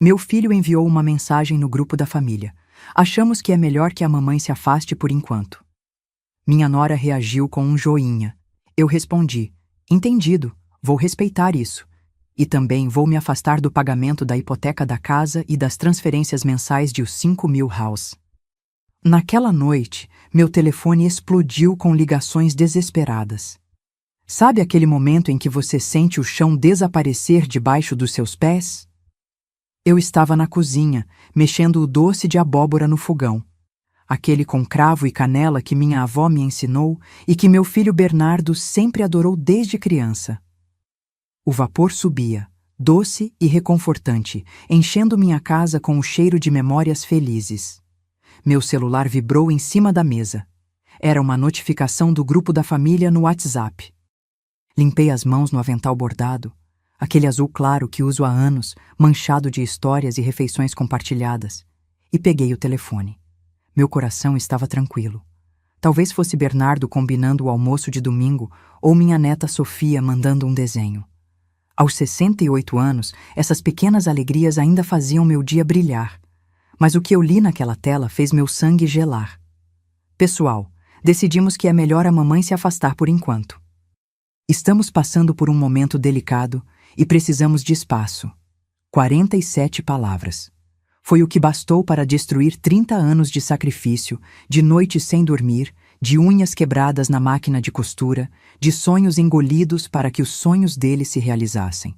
Meu filho enviou uma mensagem no grupo da família. Achamos que é melhor que a mamãe se afaste por enquanto. Minha nora reagiu com um joinha. Eu respondi: entendido, vou respeitar isso. E também vou me afastar do pagamento da hipoteca da casa e das transferências mensais de os 5.000 house. Naquela noite, meu telefone explodiu com ligações desesperadas. Sabe aquele momento em que você sente o chão desaparecer debaixo dos seus pés? Eu estava na cozinha, mexendo o doce de abóbora no fogão. Aquele com cravo e canela que minha avó me ensinou e que meu filho Bernardo sempre adorou desde criança. O vapor subia, doce e reconfortante, enchendo minha casa com o cheiro de memórias felizes. Meu celular vibrou em cima da mesa. Era uma notificação do grupo da família no WhatsApp. Limpei as mãos no avental bordado, aquele azul claro que uso há anos, manchado de histórias e refeições compartilhadas, e peguei o telefone. Meu coração estava tranquilo. Talvez fosse Bernardo combinando o almoço de domingo ou minha neta Sofia mandando um desenho. Aos 68 anos, essas pequenas alegrias ainda faziam meu dia brilhar. Mas o que eu li naquela tela fez meu sangue gelar. Pessoal, decidimos que é melhor a mamãe se afastar por enquanto. Estamos passando por um momento delicado e precisamos de espaço. 47 palavras. Foi o que bastou para destruir 30 anos de sacrifício, de noites sem dormir, de unhas quebradas na máquina de costura, de sonhos engolidos para que os sonhos dele se realizassem.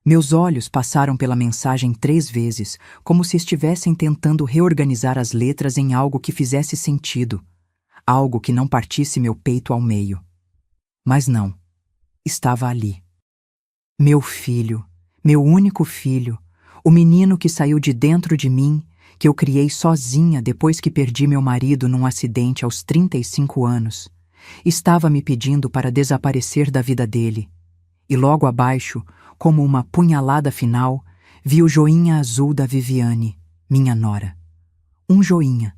Meus olhos passaram pela mensagem 3 vezes, como se estivessem tentando reorganizar as letras em algo que fizesse sentido, algo que não partisse meu peito ao meio. Mas não, estava ali. Meu filho, meu único filho, o menino que saiu de dentro de mim, que eu criei sozinha depois que perdi meu marido num acidente aos 35 anos, estava me pedindo para desaparecer da vida dele. E logo abaixo, como uma punhalada final, vi o joinha azul da Viviane, minha nora. Um joinha.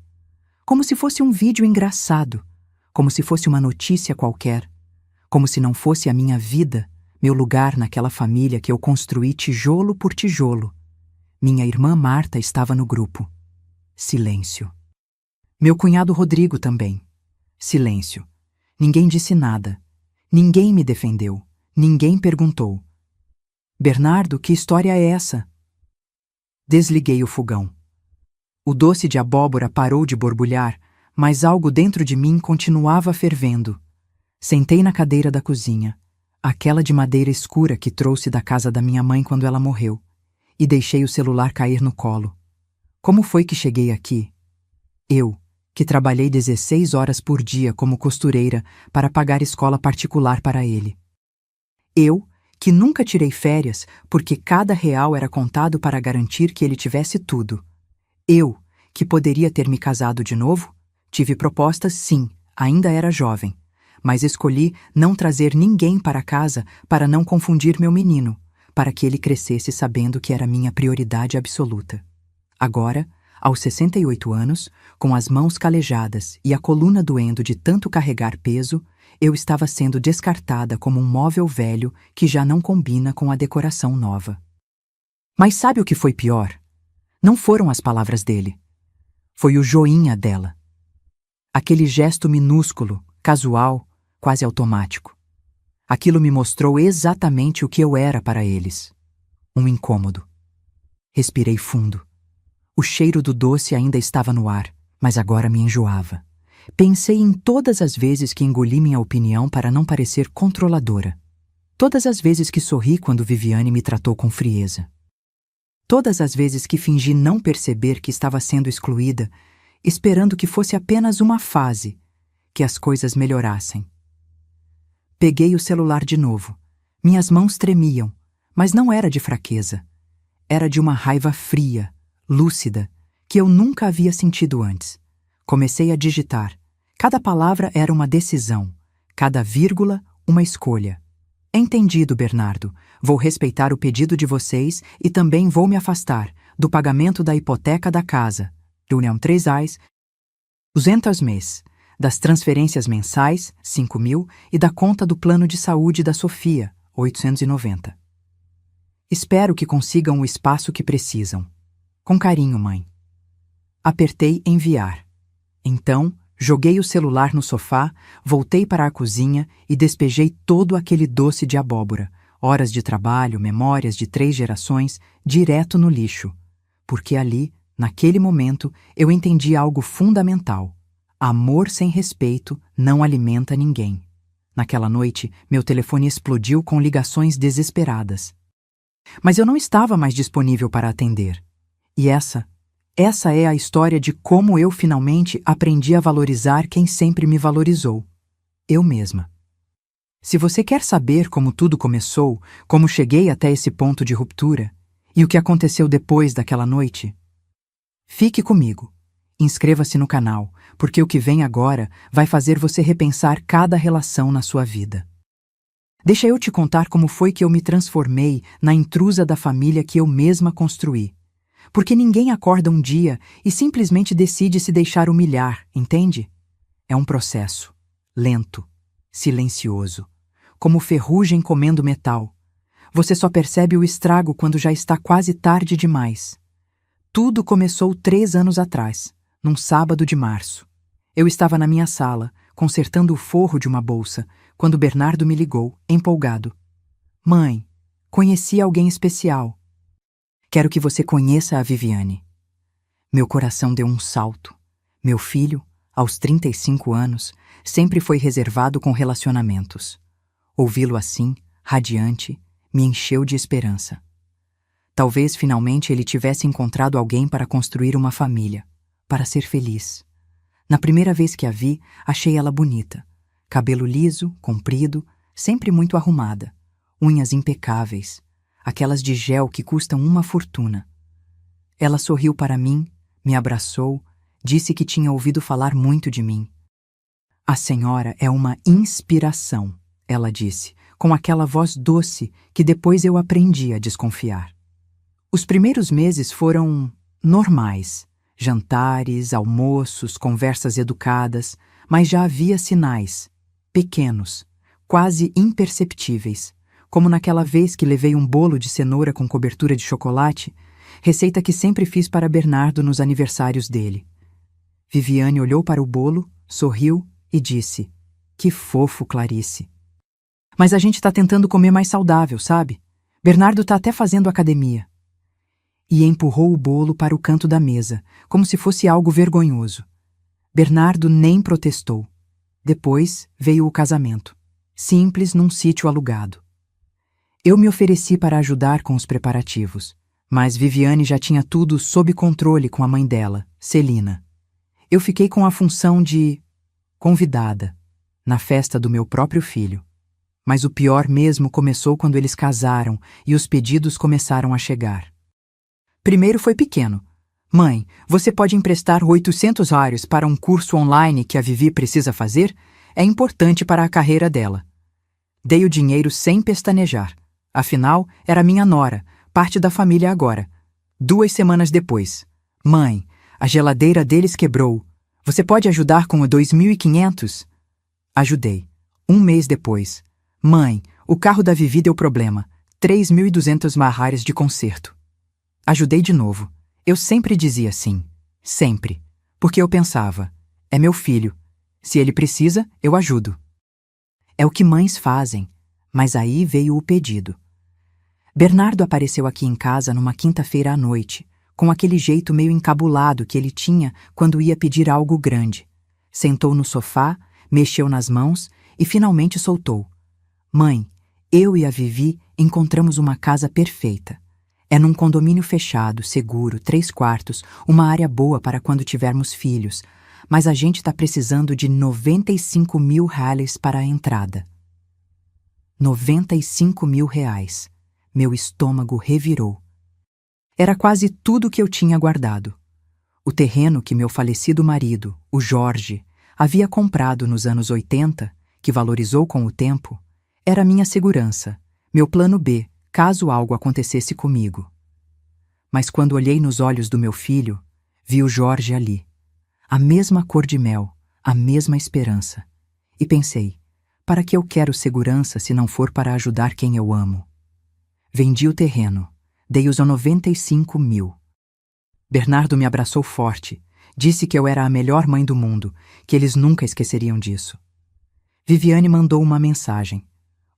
Como se fosse um vídeo engraçado, como se fosse uma notícia qualquer, como se não fosse a minha vida, meu lugar naquela família que eu construí tijolo por tijolo. Minha irmã Marta estava no grupo. Silêncio. Meu cunhado Rodrigo também. Silêncio. Ninguém disse nada. Ninguém me defendeu. Ninguém perguntou. Bernardo, que história é essa? Desliguei o fogão. O doce de abóbora parou de borbulhar, mas algo dentro de mim continuava fervendo. Sentei na cadeira da cozinha, aquela de madeira escura que trouxe da casa da minha mãe quando ela morreu, e deixei o celular cair no colo. Como foi que cheguei aqui? Eu, que trabalhei 16 horas por dia como costureira para pagar escola particular para ele. Eu, que nunca tirei férias porque cada real era contado para garantir que ele tivesse tudo. Eu, que poderia ter me casado de novo? Tive propostas, sim, ainda era jovem. Mas escolhi não trazer ninguém para casa para não confundir meu menino, para que ele crescesse sabendo que era minha prioridade absoluta. Agora, aos 68 anos, com as mãos calejadas e a coluna doendo de tanto carregar peso, eu estava sendo descartada como um móvel velho que já não combina com a decoração nova. Mas sabe o que foi pior? Não foram as palavras dele. Foi o joinha dela. Aquele gesto minúsculo, casual, quase automático. Aquilo me mostrou exatamente o que eu era para eles. Um incômodo. Respirei fundo. O cheiro do doce ainda estava no ar, mas agora me enjoava. Pensei em todas as vezes que engoli minha opinião para não parecer controladora. Todas as vezes que sorri quando Viviane me tratou com frieza. Todas as vezes que fingi não perceber que estava sendo excluída, esperando que fosse apenas uma fase, que as coisas melhorassem. Peguei o celular de novo. Minhas mãos tremiam, mas não era de fraqueza. Era de uma raiva fria, lúcida, que eu nunca havia sentido antes. Comecei a digitar. Cada palavra era uma decisão, cada vírgula uma escolha. Entendido, Bernardo. Vou respeitar o pedido de vocês e também vou me afastar do pagamento da hipoteca da casa, União 3 AIS, 200 mês, das transferências mensais, 5.000, e da conta do plano de saúde da Sofia, 890. Espero que consigam o espaço que precisam. Com carinho, mãe. Apertei enviar. Então, joguei o celular no sofá, voltei para a cozinha e despejei todo aquele doce de abóbora, horas de trabalho, memórias de 3 gerações, direto no lixo. Porque ali, naquele momento, eu entendi algo fundamental. Amor sem respeito não alimenta ninguém. Naquela noite, meu telefone explodiu com ligações desesperadas. Mas eu não estava mais disponível para atender. E essa é a história de como eu finalmente aprendi a valorizar quem sempre me valorizou. Eu mesma. Se você quer saber como tudo começou, como cheguei até esse ponto de ruptura, e o que aconteceu depois daquela noite, fique comigo. Inscreva-se no canal, porque o que vem agora vai fazer você repensar cada relação na sua vida. Deixa eu te contar como foi que eu me transformei na intrusa da família que eu mesma construí. Porque ninguém acorda um dia e simplesmente decide se deixar humilhar, entende? É um processo, lento, silencioso, como ferrugem comendo metal. Você só percebe o estrago quando já está quase tarde demais. Tudo começou 3 anos atrás, num sábado de março. Eu estava na minha sala, consertando o forro de uma bolsa, quando Bernardo me ligou, empolgado. Mãe, conheci alguém especial. Quero que você conheça a Viviane. Meu coração deu um salto. Meu filho, aos 35 anos, sempre foi reservado com relacionamentos. Ouvi-lo assim, radiante, me encheu de esperança. Talvez finalmente ele tivesse encontrado alguém para construir uma família, para ser feliz. Na primeira vez que a vi, achei ela bonita. Cabelo liso, comprido, sempre muito arrumada. Unhas impecáveis, aquelas de gel que custam uma fortuna. Ela sorriu para mim, me abraçou, disse que tinha ouvido falar muito de mim. A senhora é uma inspiração, ela disse, com aquela voz doce que depois eu aprendi a desconfiar. Os primeiros meses foram normais. Jantares, almoços, conversas educadas, mas já havia sinais, pequenos, quase imperceptíveis, como naquela vez que levei um bolo de cenoura com cobertura de chocolate, receita que sempre fiz para Bernardo nos aniversários dele. Viviane olhou para o bolo, sorriu e disse: "Que fofo, Clarice. Mas a gente está tentando comer mais saudável, sabe? Bernardo está até fazendo academia." E empurrou o bolo para o canto da mesa, como se fosse algo vergonhoso. Bernardo nem protestou. Depois veio o casamento, simples num sítio alugado. Eu me ofereci para ajudar com os preparativos, mas Viviane já tinha tudo sob controle com a mãe dela, Celina. Eu fiquei com a função de convidada, na festa do meu próprio filho. Mas o pior mesmo começou quando eles casaram e os pedidos começaram a chegar. Primeiro foi pequeno. Mãe, você pode emprestar $800 para um curso online que a Vivi precisa fazer? É importante para a carreira dela. Dei o dinheiro sem pestanejar. Afinal, era minha nora, parte da família agora. 2 semanas depois. Mãe, a geladeira deles quebrou. Você pode ajudar com o 2.500? Ajudei. 1 mês depois. Mãe, o carro da Vivi deu problema. 3.200 marrares de conserto. Ajudei de novo. Eu sempre dizia sim. Sempre. Porque eu pensava, é meu filho. Se ele precisa, eu ajudo. É o que mães fazem. Mas aí veio o pedido. Bernardo apareceu aqui em casa numa quinta-feira à noite, com aquele jeito meio encabulado que ele tinha quando ia pedir algo grande. Sentou no sofá, mexeu nas mãos e finalmente soltou. Mãe, eu e a Vivi encontramos uma casa perfeita. É num condomínio fechado, seguro, 3 quartos, uma área boa para quando tivermos filhos, mas a gente está precisando de R$ 95.000 para a entrada. R$ 95.000. Meu estômago revirou. Era quase tudo que eu tinha guardado. O terreno que meu falecido marido, o Jorge, havia comprado nos anos 80, que valorizou com o tempo, era minha segurança, meu plano B, caso algo acontecesse comigo. Mas quando olhei nos olhos do meu filho, vi o Jorge ali. A mesma cor de mel, a mesma esperança. E pensei, para que eu quero segurança se não for para ajudar quem eu amo? Vendi o terreno. Dei os 95 mil. Bernardo me abraçou forte. Disse que eu era a melhor mãe do mundo, que eles nunca esqueceriam disso. Viviane mandou uma mensagem.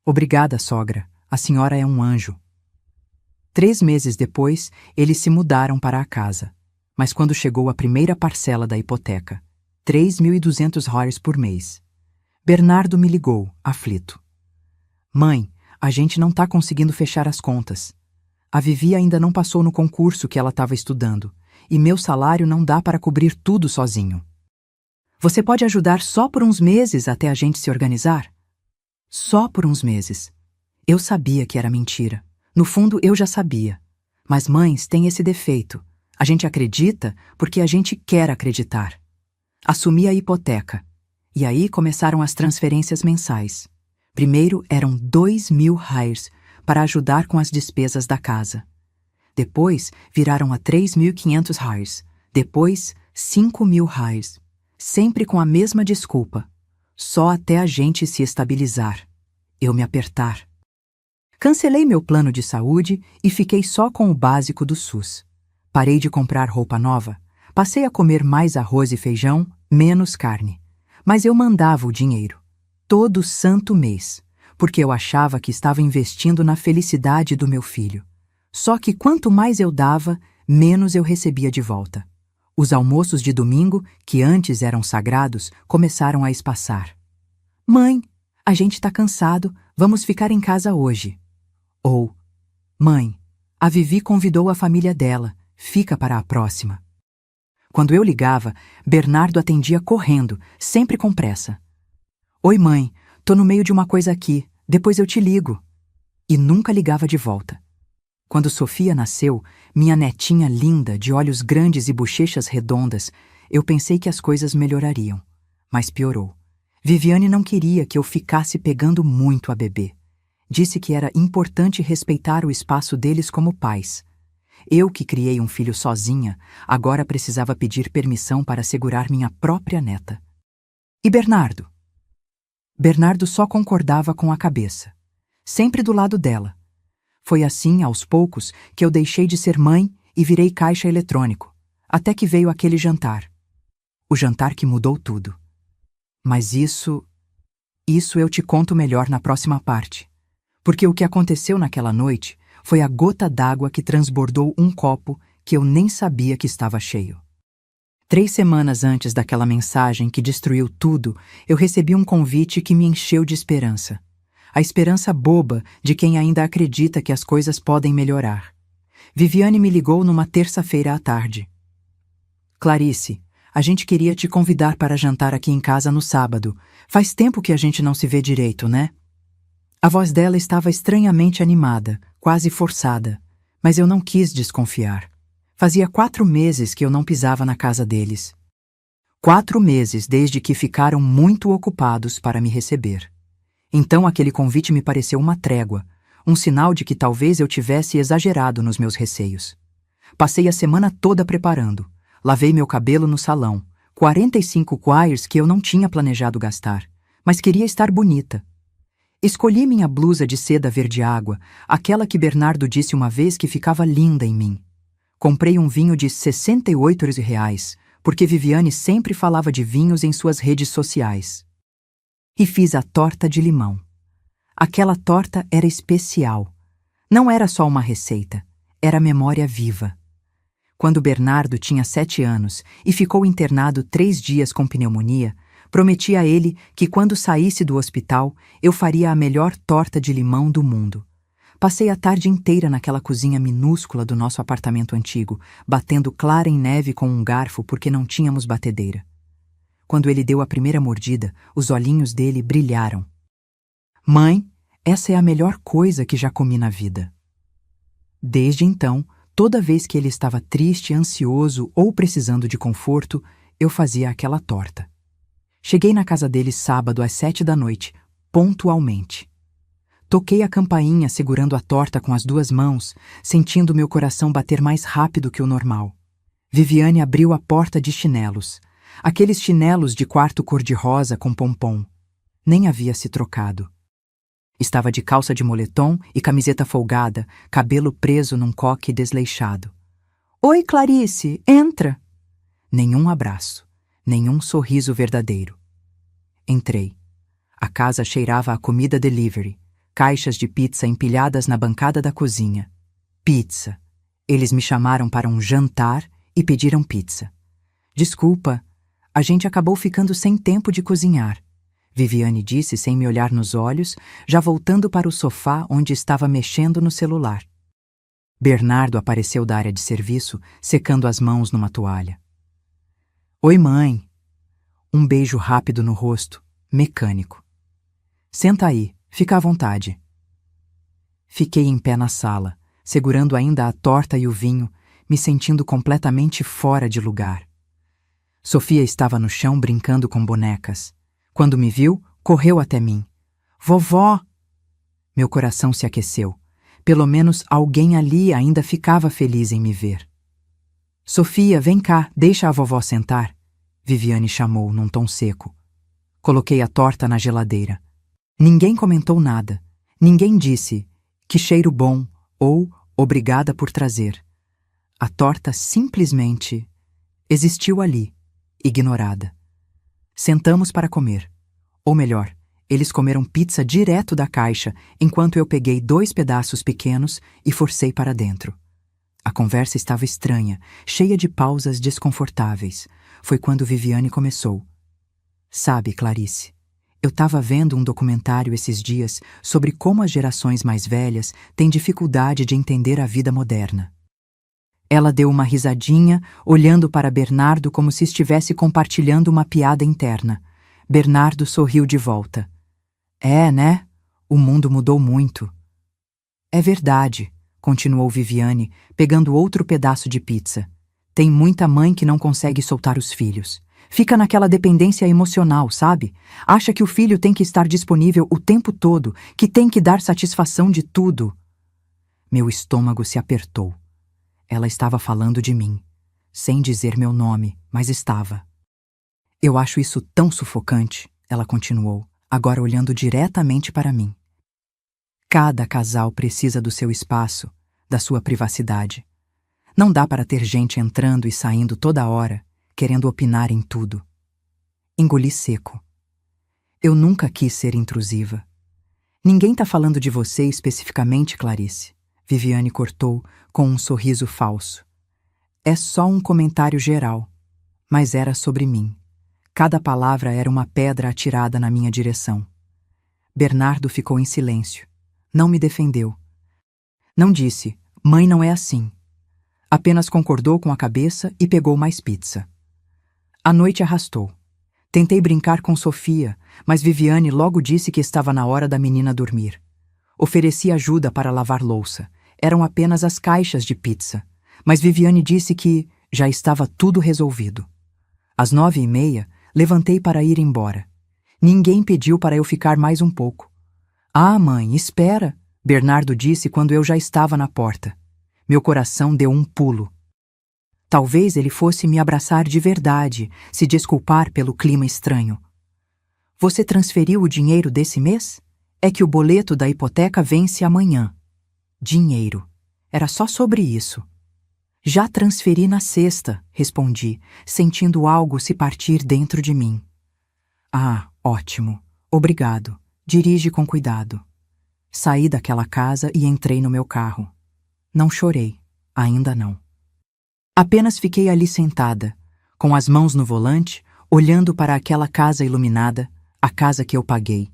Obrigada, sogra. A senhora é um anjo. 3 meses depois, eles se mudaram para a casa. Mas quando chegou a primeira parcela da hipoteca, 3.200 reais por mês, Bernardo me ligou, aflito. Mãe, a gente não tá conseguindo fechar as contas. A Vivi ainda não passou no concurso que ela estava estudando, e meu salário não dá para cobrir tudo sozinho. Você pode ajudar só por uns meses até a gente se organizar? Só por uns meses. Eu sabia que era mentira. No fundo, eu já sabia. Mas mães têm esse defeito. A gente acredita porque a gente quer acreditar. Assumi a hipoteca. E aí começaram as transferências mensais. Primeiro eram 2.000 reais para ajudar com as despesas da casa. Depois viraram a 3.500 reais. Depois 5.000 reais. Sempre com a mesma desculpa. Só até a gente se estabilizar. Eu me apertar. Cancelei meu plano de saúde e fiquei só com o básico do SUS. Parei de comprar roupa nova. Passei a comer mais arroz e feijão, menos carne. Mas eu mandava o dinheiro. Todo santo mês. Porque eu achava que estava investindo na felicidade do meu filho. Só que quanto mais eu dava, menos eu recebia de volta. Os almoços de domingo, que antes eram sagrados, começaram a espaçar. Mãe, a gente tá cansado, vamos ficar em casa hoje. Ou, mãe, a Vivi convidou a família dela, fica para a próxima. Quando eu ligava, Bernardo atendia correndo, sempre com pressa. Oi, mãe, tô no meio de uma coisa aqui, depois eu te ligo. E nunca ligava de volta. Quando Sofia nasceu, minha netinha linda, de olhos grandes e bochechas redondas, eu pensei que as coisas melhorariam. Mas piorou. Viviane não queria que eu ficasse pegando muito a bebê. Disse que era importante respeitar o espaço deles como pais. Eu, que criei um filho sozinha, agora precisava pedir permissão para segurar minha própria neta. E Bernardo? Bernardo só concordava com a cabeça. Sempre do lado dela. Foi assim, aos poucos, que eu deixei de ser mãe e virei caixa eletrônico, até que veio aquele jantar. O jantar que mudou tudo. Mas isso eu te conto melhor na próxima parte. Porque o que aconteceu naquela noite foi a gota d'água que transbordou um copo que eu nem sabia que estava cheio. 3 semanas antes daquela mensagem que destruiu tudo, eu recebi um convite que me encheu de esperança. A esperança boba de quem ainda acredita que as coisas podem melhorar. Viviane me ligou numa terça-feira à tarde. Clarice, a gente queria te convidar para jantar aqui em casa no sábado. Faz tempo que a gente não se vê direito, né? A voz dela estava estranhamente animada, quase forçada, mas eu não quis desconfiar. Fazia 4 meses que eu não pisava na casa deles. 4 meses desde que ficaram muito ocupados para me receber. Então aquele convite me pareceu uma trégua, um sinal de que talvez eu tivesse exagerado nos meus receios. Passei a semana toda preparando. Lavei meu cabelo no salão, 45 quires que eu não tinha planejado gastar, mas queria estar bonita. Escolhi minha blusa de seda verde água, aquela que Bernardo disse uma vez que ficava linda em mim. Comprei um vinho de 68 reais, porque Viviane sempre falava de vinhos em suas redes sociais. E fiz a torta de limão. Aquela torta era especial. Não era só uma receita, era memória viva. Quando Bernardo tinha 7 anos e ficou internado 3 dias com pneumonia, prometi a ele que quando saísse do hospital, eu faria a melhor torta de limão do mundo. Passei a tarde inteira naquela cozinha minúscula do nosso apartamento antigo, batendo clara em neve com um garfo porque não tínhamos batedeira. Quando ele deu a primeira mordida, os olhinhos dele brilharam. Mãe, essa é a melhor coisa que já comi na vida. Desde então, toda vez que ele estava triste, ansioso ou precisando de conforto, eu fazia aquela torta. Cheguei na casa dele sábado às 7 da noite, pontualmente. Toquei a campainha segurando a torta com as 2 mãos, sentindo meu coração bater mais rápido que o normal. Viviane abriu a porta de chinelos. Aqueles chinelos de quarto cor-de-rosa com pompom. Nem havia se trocado. Estava de calça de moletom e camiseta folgada, cabelo preso num coque desleixado. Oi, Clarice, entra! Nenhum abraço, nenhum sorriso verdadeiro. Entrei. A casa cheirava a comida delivery, caixas de pizza empilhadas na bancada da cozinha. Pizza. Eles me chamaram para um jantar e pediram pizza. Desculpa, a gente acabou ficando sem tempo de cozinhar, Viviane disse sem me olhar nos olhos, já voltando para o sofá onde estava mexendo no celular. Bernardo apareceu da área de serviço, secando as mãos numa toalha. Oi, mãe. Um beijo rápido no rosto, mecânico. Senta aí, fica à vontade. Fiquei em pé na sala, segurando ainda a torta e o vinho, me sentindo completamente fora de lugar. Sofia estava no chão brincando com bonecas. Quando me viu, correu até mim. Vovó! Meu coração se aqueceu. Pelo menos alguém ali ainda ficava feliz em me ver. Sofia, vem cá, deixa a vovó sentar, Viviane chamou num tom seco. Coloquei a torta na geladeira. Ninguém comentou nada. Ninguém disse, que cheiro bom, ou obrigada por trazer. A torta simplesmente existiu ali, ignorada. Sentamos para comer. Ou melhor, eles comeram pizza direto da caixa, enquanto eu peguei 2 pedaços pequenos e forcei para dentro. A conversa estava estranha, cheia de pausas desconfortáveis. Foi quando Viviane começou. Sabe, Clarice, eu estava vendo um documentário esses dias sobre como as gerações mais velhas têm dificuldade de entender a vida moderna. Ela deu uma risadinha, olhando para Bernardo como se estivesse compartilhando uma piada interna. Bernardo sorriu de volta. É, né? O mundo mudou muito. É verdade, continuou Viviane, pegando outro pedaço de pizza. Tem muita mãe que não consegue soltar os filhos. Fica naquela dependência emocional, sabe? Acha que o filho tem que estar disponível o tempo todo, que tem que dar satisfação de tudo. Meu estômago se apertou. Ela estava falando de mim, sem dizer meu nome, mas estava. Eu acho isso tão sufocante, ela continuou, agora olhando diretamente para mim. Cada casal precisa do seu espaço, da sua privacidade. Não dá para ter gente entrando e saindo toda hora, querendo opinar em tudo. Engoli seco. Eu nunca quis ser intrusiva. Ninguém tá falando de você especificamente, Clarice. Viviane cortou com um sorriso falso. É só um comentário geral, mas era sobre mim. Cada palavra era uma pedra atirada na minha direção. Bernardo ficou em silêncio. Não me defendeu. Não disse, mãe não é assim. Apenas concordou com a cabeça e pegou mais pizza. A noite arrastou. Tentei brincar com Sofia, mas Viviane logo disse que estava na hora da menina dormir. Ofereci ajuda para lavar louça. Eram apenas as caixas de pizza, mas Viviane disse que já estava tudo resolvido. Às 9h30, levantei para ir embora. Ninguém pediu para eu ficar mais um pouco. Ah, mãe, espera, Bernardo disse quando eu já estava na porta. Meu coração deu um pulo. Talvez ele fosse me abraçar de verdade, se desculpar pelo clima estranho. Você transferiu o dinheiro desse mês? É que o boleto da hipoteca vence amanhã. Dinheiro. Era só sobre isso. Já transferi na sexta, respondi, sentindo algo se partir dentro de mim. Ah, ótimo. Obrigado. Dirige com cuidado. Saí daquela casa e entrei no meu carro. Não chorei. Ainda não. Apenas fiquei ali sentada, com as mãos no volante, olhando para aquela casa iluminada, a casa que eu paguei,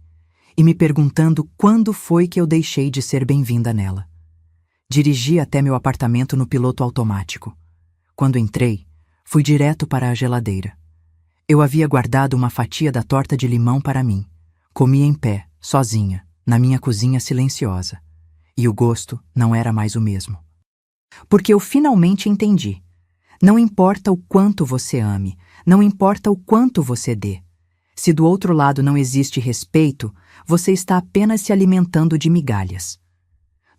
e me perguntando quando foi que eu deixei de ser bem-vinda nela. Dirigi até meu apartamento no piloto automático. Quando entrei, fui direto para a geladeira. Eu havia guardado uma fatia da torta de limão para mim. Comi em pé, sozinha, na minha cozinha silenciosa. E o gosto não era mais o mesmo. Porque eu finalmente entendi. Não importa o quanto você ame, não importa o quanto você dê. Se do outro lado não existe respeito, você está apenas se alimentando de migalhas.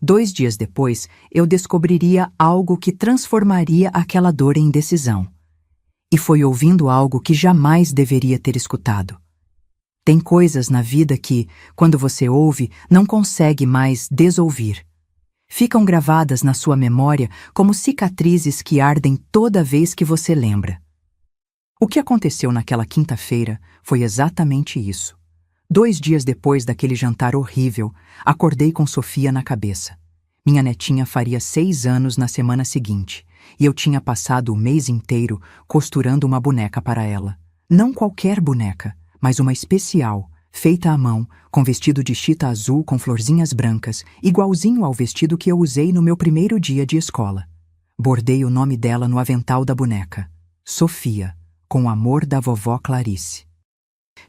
2 dias depois, eu descobriria algo que transformaria aquela dor em decisão. E foi ouvindo algo que jamais deveria ter escutado. Tem coisas na vida que, quando você ouve, não consegue mais desouvir. Ficam gravadas na sua memória como cicatrizes que ardem toda vez que você lembra. O que aconteceu naquela quinta-feira foi exatamente isso. 2 dias depois daquele jantar horrível, acordei com Sofia na cabeça. Minha netinha faria 6 anos na semana seguinte, e eu tinha passado o mês inteiro costurando uma boneca para ela. Não qualquer boneca, mas uma especial, feita à mão, com vestido de chita azul com florzinhas brancas, igualzinho ao vestido que eu usei no meu primeiro dia de escola. Bordei o nome dela no avental da boneca, Sofia, com o amor da vovó Clarice.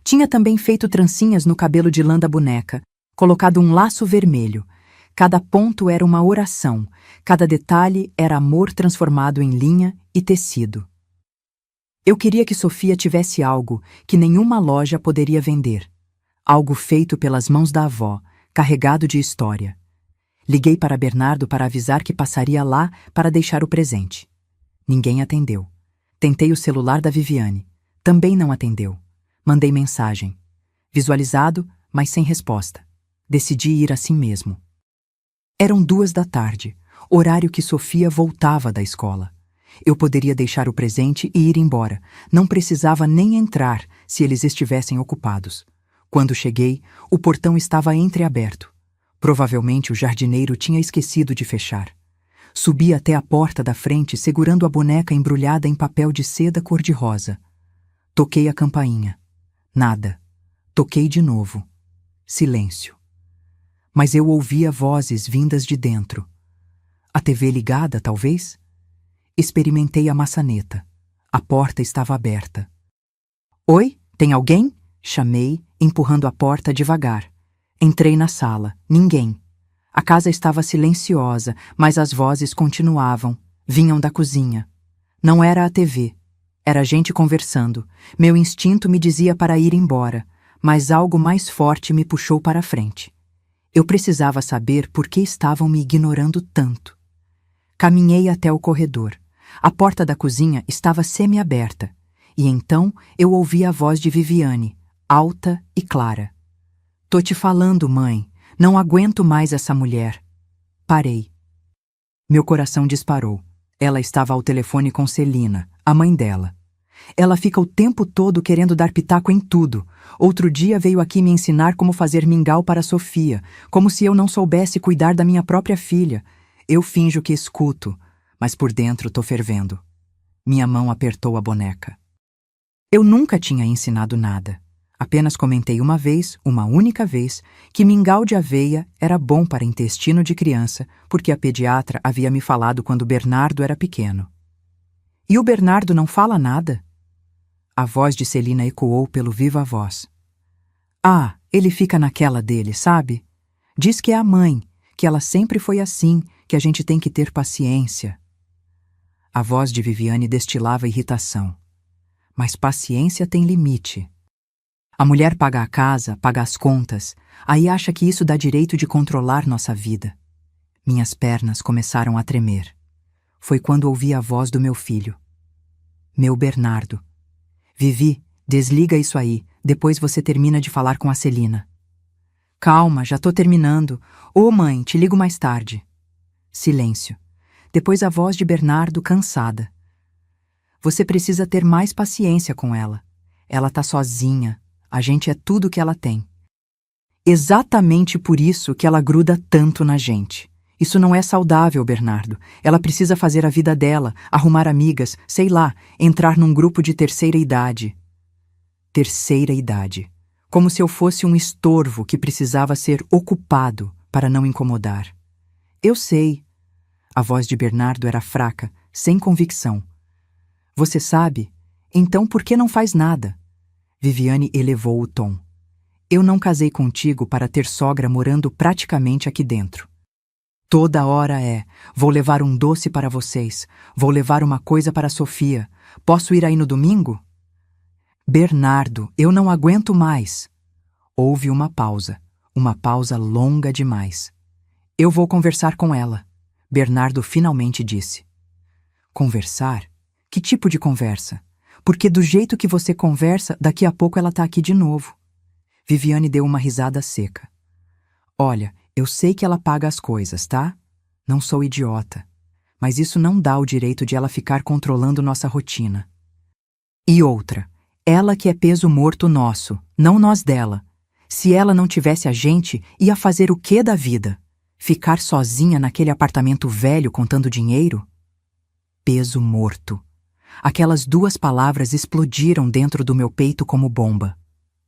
Tinha também feito trancinhas no cabelo de lã da boneca, colocado um laço vermelho. Cada ponto era uma oração, cada detalhe era amor transformado em linha e tecido. Eu queria que Sofia tivesse algo que nenhuma loja poderia vender. Algo feito pelas mãos da avó, carregado de história. Liguei para Bernardo para avisar que passaria lá para deixar o presente. Ninguém atendeu. Tentei o celular da Viviane. Também não atendeu. Mandei mensagem. Visualizado, mas sem resposta. Decidi ir assim mesmo. Eram 2 da tarde, horário que Sofia voltava da escola. Eu poderia deixar o presente e ir embora. Não precisava nem entrar se eles estivessem ocupados. Quando cheguei, o portão estava entreaberto. Provavelmente o jardineiro tinha esquecido de fechar. Subi até a porta da frente segurando a boneca embrulhada em papel de seda cor-de-rosa. Toquei a campainha. Nada. Toquei de novo. Silêncio. Mas eu ouvia vozes vindas de dentro. A TV ligada, talvez? Experimentei a maçaneta. A porta estava aberta. Oi, tem alguém? Chamei, empurrando a porta devagar. Entrei na sala. Ninguém. A casa estava silenciosa, mas as vozes continuavam. Vinham da cozinha. Não era a TV. Era gente conversando. Meu instinto me dizia para ir embora, mas algo mais forte me puxou para a frente. Eu precisava saber por que estavam me ignorando tanto. Caminhei até o corredor. A porta da cozinha estava semi-aberta, e então eu ouvi a voz de Viviane, alta e clara. Tô te falando, mãe, não aguento mais essa mulher. Parei. Meu coração disparou. Ela estava ao telefone com Celina, a mãe dela. Ela fica o tempo todo querendo dar pitaco em tudo. Outro dia veio aqui me ensinar como fazer mingau para Sofia, como se eu não soubesse cuidar da minha própria filha. Eu finjo que escuto, mas por dentro tô fervendo. Minha mão apertou a boneca. Eu nunca tinha ensinado nada. Apenas comentei uma única vez, que mingau de aveia era bom para intestino de criança, porque a pediatra havia me falado quando Bernardo era pequeno. E o Bernardo não fala nada? A voz de Celina ecoou pelo viva voz. Ah, ele fica naquela dele, sabe? Diz que é a mãe, que ela sempre foi assim, que a gente tem que ter paciência. A voz de Viviane destilava irritação. Mas paciência tem limite. A mulher paga a casa, paga as contas, aí acha que isso dá direito de controlar nossa vida. Minhas pernas começaram a tremer. Foi quando ouvi a voz do meu filho. Meu Bernardo. Vivi, desliga isso aí, depois você termina de falar com a Celina. Calma, já tô terminando. Ô mãe, te ligo mais tarde. Silêncio. Depois a voz de Bernardo, cansada. Você precisa ter mais paciência com ela. Ela tá sozinha. A gente é tudo que ela tem. Exatamente por isso que ela gruda tanto na gente. Isso não é saudável, Bernardo. Ela precisa fazer a vida dela, arrumar amigas, sei lá, entrar num grupo de terceira idade. Terceira idade. Como se eu fosse um estorvo que precisava ser ocupado para não incomodar. Eu sei. A voz de Bernardo era fraca, sem convicção. Você sabe? Então por que não faz nada? Viviane elevou o tom. Eu não casei contigo para ter sogra morando praticamente aqui dentro. Toda hora vou levar um doce para vocês, vou levar uma coisa para a Sofia, posso ir aí no domingo? Bernardo, eu não aguento mais. Houve uma pausa longa demais. Eu vou conversar com ela, Bernardo finalmente disse. Conversar? Que tipo de conversa? Porque do jeito que você conversa, daqui a pouco ela tá aqui de novo. Viviane deu uma risada seca. Olha, eu sei que ela paga as coisas, tá? Não sou idiota. Mas isso não dá o direito de ela ficar controlando nossa rotina. E outra, ela que é peso morto nosso, não nós dela. Se ela não tivesse a gente, ia fazer o quê da vida? Ficar sozinha naquele apartamento velho contando dinheiro? Peso morto. Aquelas duas palavras explodiram dentro do meu peito como bomba.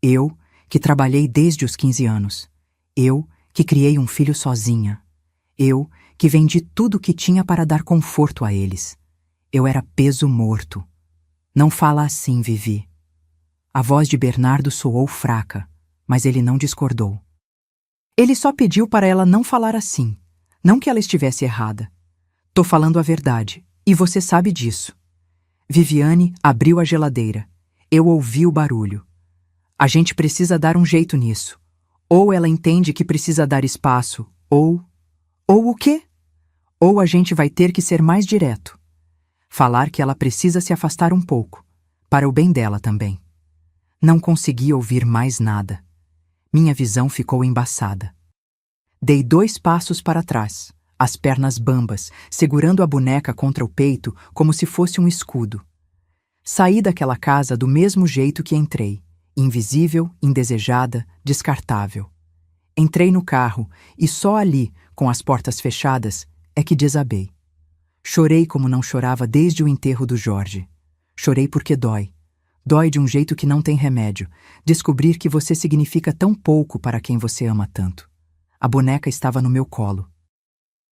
Eu, que trabalhei desde os 15 anos. Eu, que criei um filho sozinha. Eu, que vendi tudo o que tinha para dar conforto a eles. Eu era peso morto. Não fala assim, Vivi. A voz de Bernardo soou fraca, mas ele não discordou. Ele só pediu para ela não falar assim. Não que ela estivesse errada. Tô falando a verdade, e você sabe disso. Viviane abriu a geladeira. Eu ouvi o barulho. A gente precisa dar um jeito nisso. Ou ela entende que precisa dar espaço, ou o quê? Ou a gente vai ter que ser mais direto. Falar que ela precisa se afastar um pouco, para o bem dela também. Não consegui ouvir mais nada. Minha visão ficou embaçada. Dei 2 passos para trás, as pernas bambas, segurando a boneca contra o peito como se fosse um escudo. Saí daquela casa do mesmo jeito que entrei, invisível, indesejada, descartável. Entrei no carro e só ali, com as portas fechadas, é que desabei. Chorei como não chorava desde o enterro do Jorge. Chorei porque dói. Dói de um jeito que não tem remédio, descobrir que você significa tão pouco para quem você ama tanto. A boneca estava no meu colo.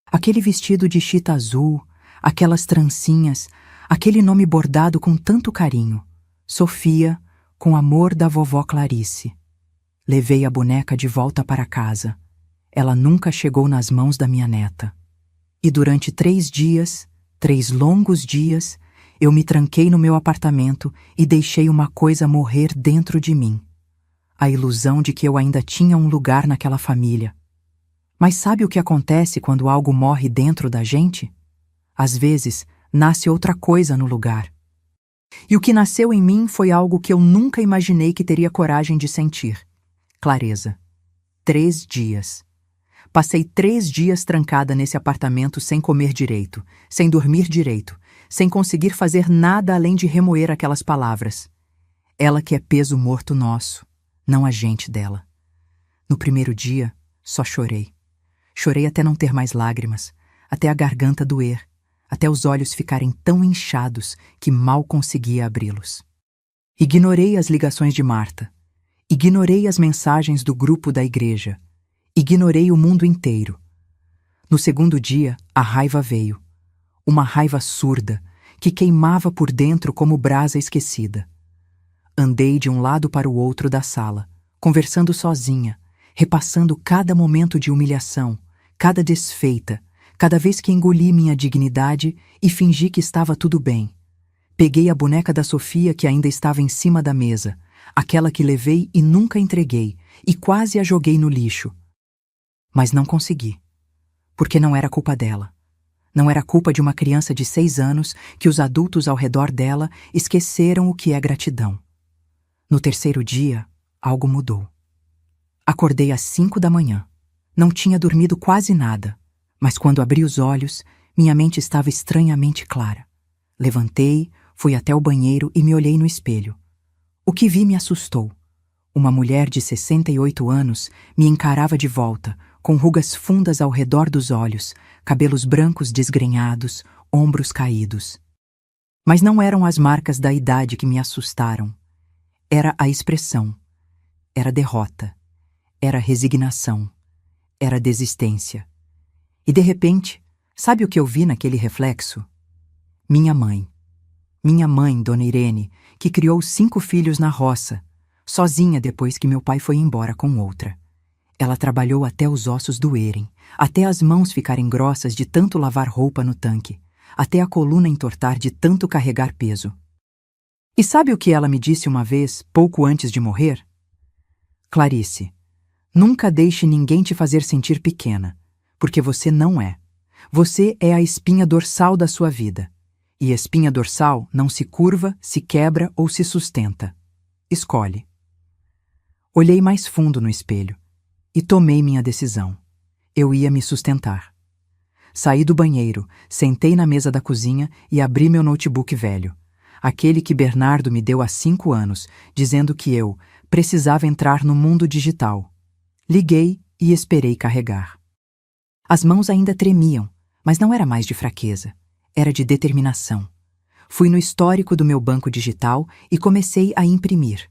Aquele vestido de chita azul, aquelas trancinhas, aquele nome bordado com tanto carinho. Sofia, com amor da vovó Clarice. Levei a boneca de volta para casa. Ela nunca chegou nas mãos da minha neta. E durante 3 dias, 3 longos dias, eu me tranquei no meu apartamento e deixei uma coisa morrer dentro de mim. A ilusão de que eu ainda tinha um lugar naquela família. Mas sabe o que acontece quando algo morre dentro da gente? Às vezes, nasce outra coisa no lugar. E o que nasceu em mim foi algo que eu nunca imaginei que teria coragem de sentir. Clareza. 3 dias. Passei 3 dias trancada nesse apartamento sem comer direito, sem dormir direito, sem conseguir fazer nada além de remoer aquelas palavras. Ela que é peso morto nosso, não a gente dela. No primeiro dia, só chorei. Chorei até não ter mais lágrimas, até a garganta doer, até os olhos ficarem tão inchados que mal conseguia abri-los. Ignorei as ligações de Marta. Ignorei as mensagens do grupo da igreja. Ignorei o mundo inteiro. No segundo dia, a raiva veio. Uma raiva surda, que queimava por dentro como brasa esquecida. Andei de um lado para o outro da sala, conversando sozinha, repassando cada momento de humilhação, cada desfeita, cada vez que engoli minha dignidade e fingi que estava tudo bem. Peguei a boneca da Sofia que ainda estava em cima da mesa, aquela que levei e nunca entreguei, e quase a joguei no lixo. Mas não consegui, porque não era culpa dela. Não era culpa de uma criança de 6 anos que os adultos ao redor dela esqueceram o que é gratidão. No terceiro dia, algo mudou. Acordei às 5 da manhã. Não tinha dormido quase nada, mas quando abri os olhos, minha mente estava estranhamente clara. Levantei, fui até o banheiro e me olhei no espelho. O que vi me assustou. Uma mulher de 68 anos me encarava de volta, com rugas fundas ao redor dos olhos, cabelos brancos desgrenhados, ombros caídos. Mas não eram as marcas da idade que me assustaram. Era a expressão. Era derrota. Era resignação. Era desistência. E de repente, sabe o que eu vi naquele reflexo? Minha mãe. Minha mãe, Dona Irene, que criou 5 filhos na roça, sozinha depois que meu pai foi embora com outra. Ela trabalhou até os ossos doerem, até as mãos ficarem grossas de tanto lavar roupa no tanque, até a coluna entortar de tanto carregar peso. E sabe o que ela me disse uma vez, pouco antes de morrer? Clarice, nunca deixe ninguém te fazer sentir pequena, porque você não é. Você é a espinha dorsal da sua vida. E espinha dorsal não se curva, se quebra ou se sustenta. Escolhe. Olhei mais fundo no espelho e tomei minha decisão. Eu ia me sustentar. Saí do banheiro, sentei na mesa da cozinha e abri meu notebook velho, aquele que Bernardo me deu há 5 anos, dizendo que eu precisava entrar no mundo digital. Liguei e esperei carregar. As mãos ainda tremiam, mas não era mais de fraqueza, era de determinação. Fui no histórico do meu banco digital e comecei a imprimir.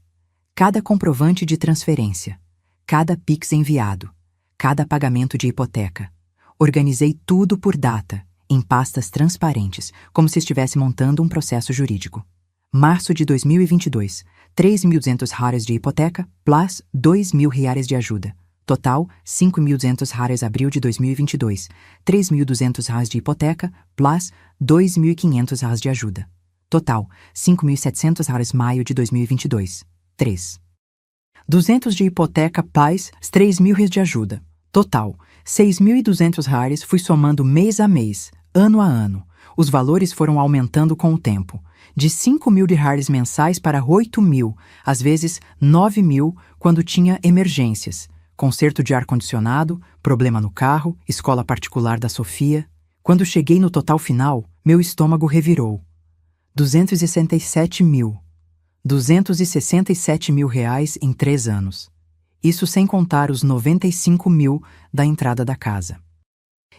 Cada comprovante de transferência, cada Pix enviado, cada pagamento de hipoteca. Organizei tudo por data, em pastas transparentes, como se estivesse montando um processo jurídico. Março de 2022, 3.200 reais de hipoteca, plus 2.000 reais de ajuda. Total, 5.200 reais abril de 2022, 3.200 reais de hipoteca, plus 2.500 reais de ajuda. Total, 5.700 reais maio de 2022, 3. 200 de hipoteca, plus 3.000 reais de ajuda. Total, 6.200 reais. Fui somando mês a mês, ano a ano. Os valores foram aumentando com o tempo. De 5.000 reais mensais para 8.000, às vezes 9.000, quando tinha emergências. Conserto de ar-condicionado, problema no carro, escola particular da Sofia. Quando cheguei no total final, meu estômago revirou. 267.000. 267.000 reais em 3 anos. Isso sem contar os 95.000 da entrada da casa.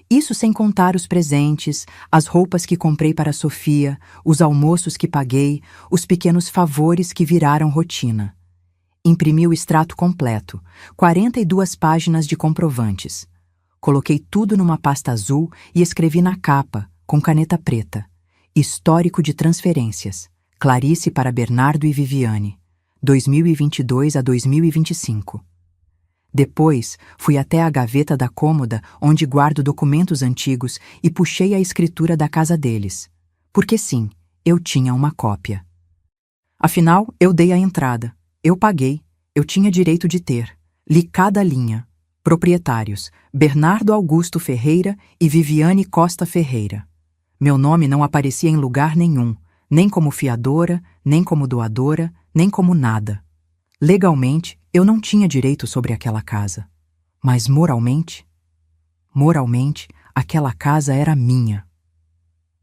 Isso sem contar os presentes, as roupas que comprei para a Sofia, os almoços que paguei, os pequenos favores que viraram rotina. Imprimi o extrato completo, 42 páginas de comprovantes. Coloquei tudo numa pasta azul e escrevi na capa, com caneta preta. Histórico de transferências. Clarice para Bernardo e Viviane. 2022 a 2025. Depois, fui até a gaveta da cômoda onde guardo documentos antigos e puxei a escritura da casa deles. Porque sim, eu tinha uma cópia. Afinal, eu dei a entrada. Eu paguei. Eu tinha direito de ter. Li cada linha. Proprietários: Bernardo Augusto Ferreira e Viviane Costa Ferreira. Meu nome não aparecia em lugar nenhum, nem como fiadora, nem como doadora, nem como nada. Legalmente, eu não tinha direito sobre aquela casa. Mas moralmente, aquela casa era minha.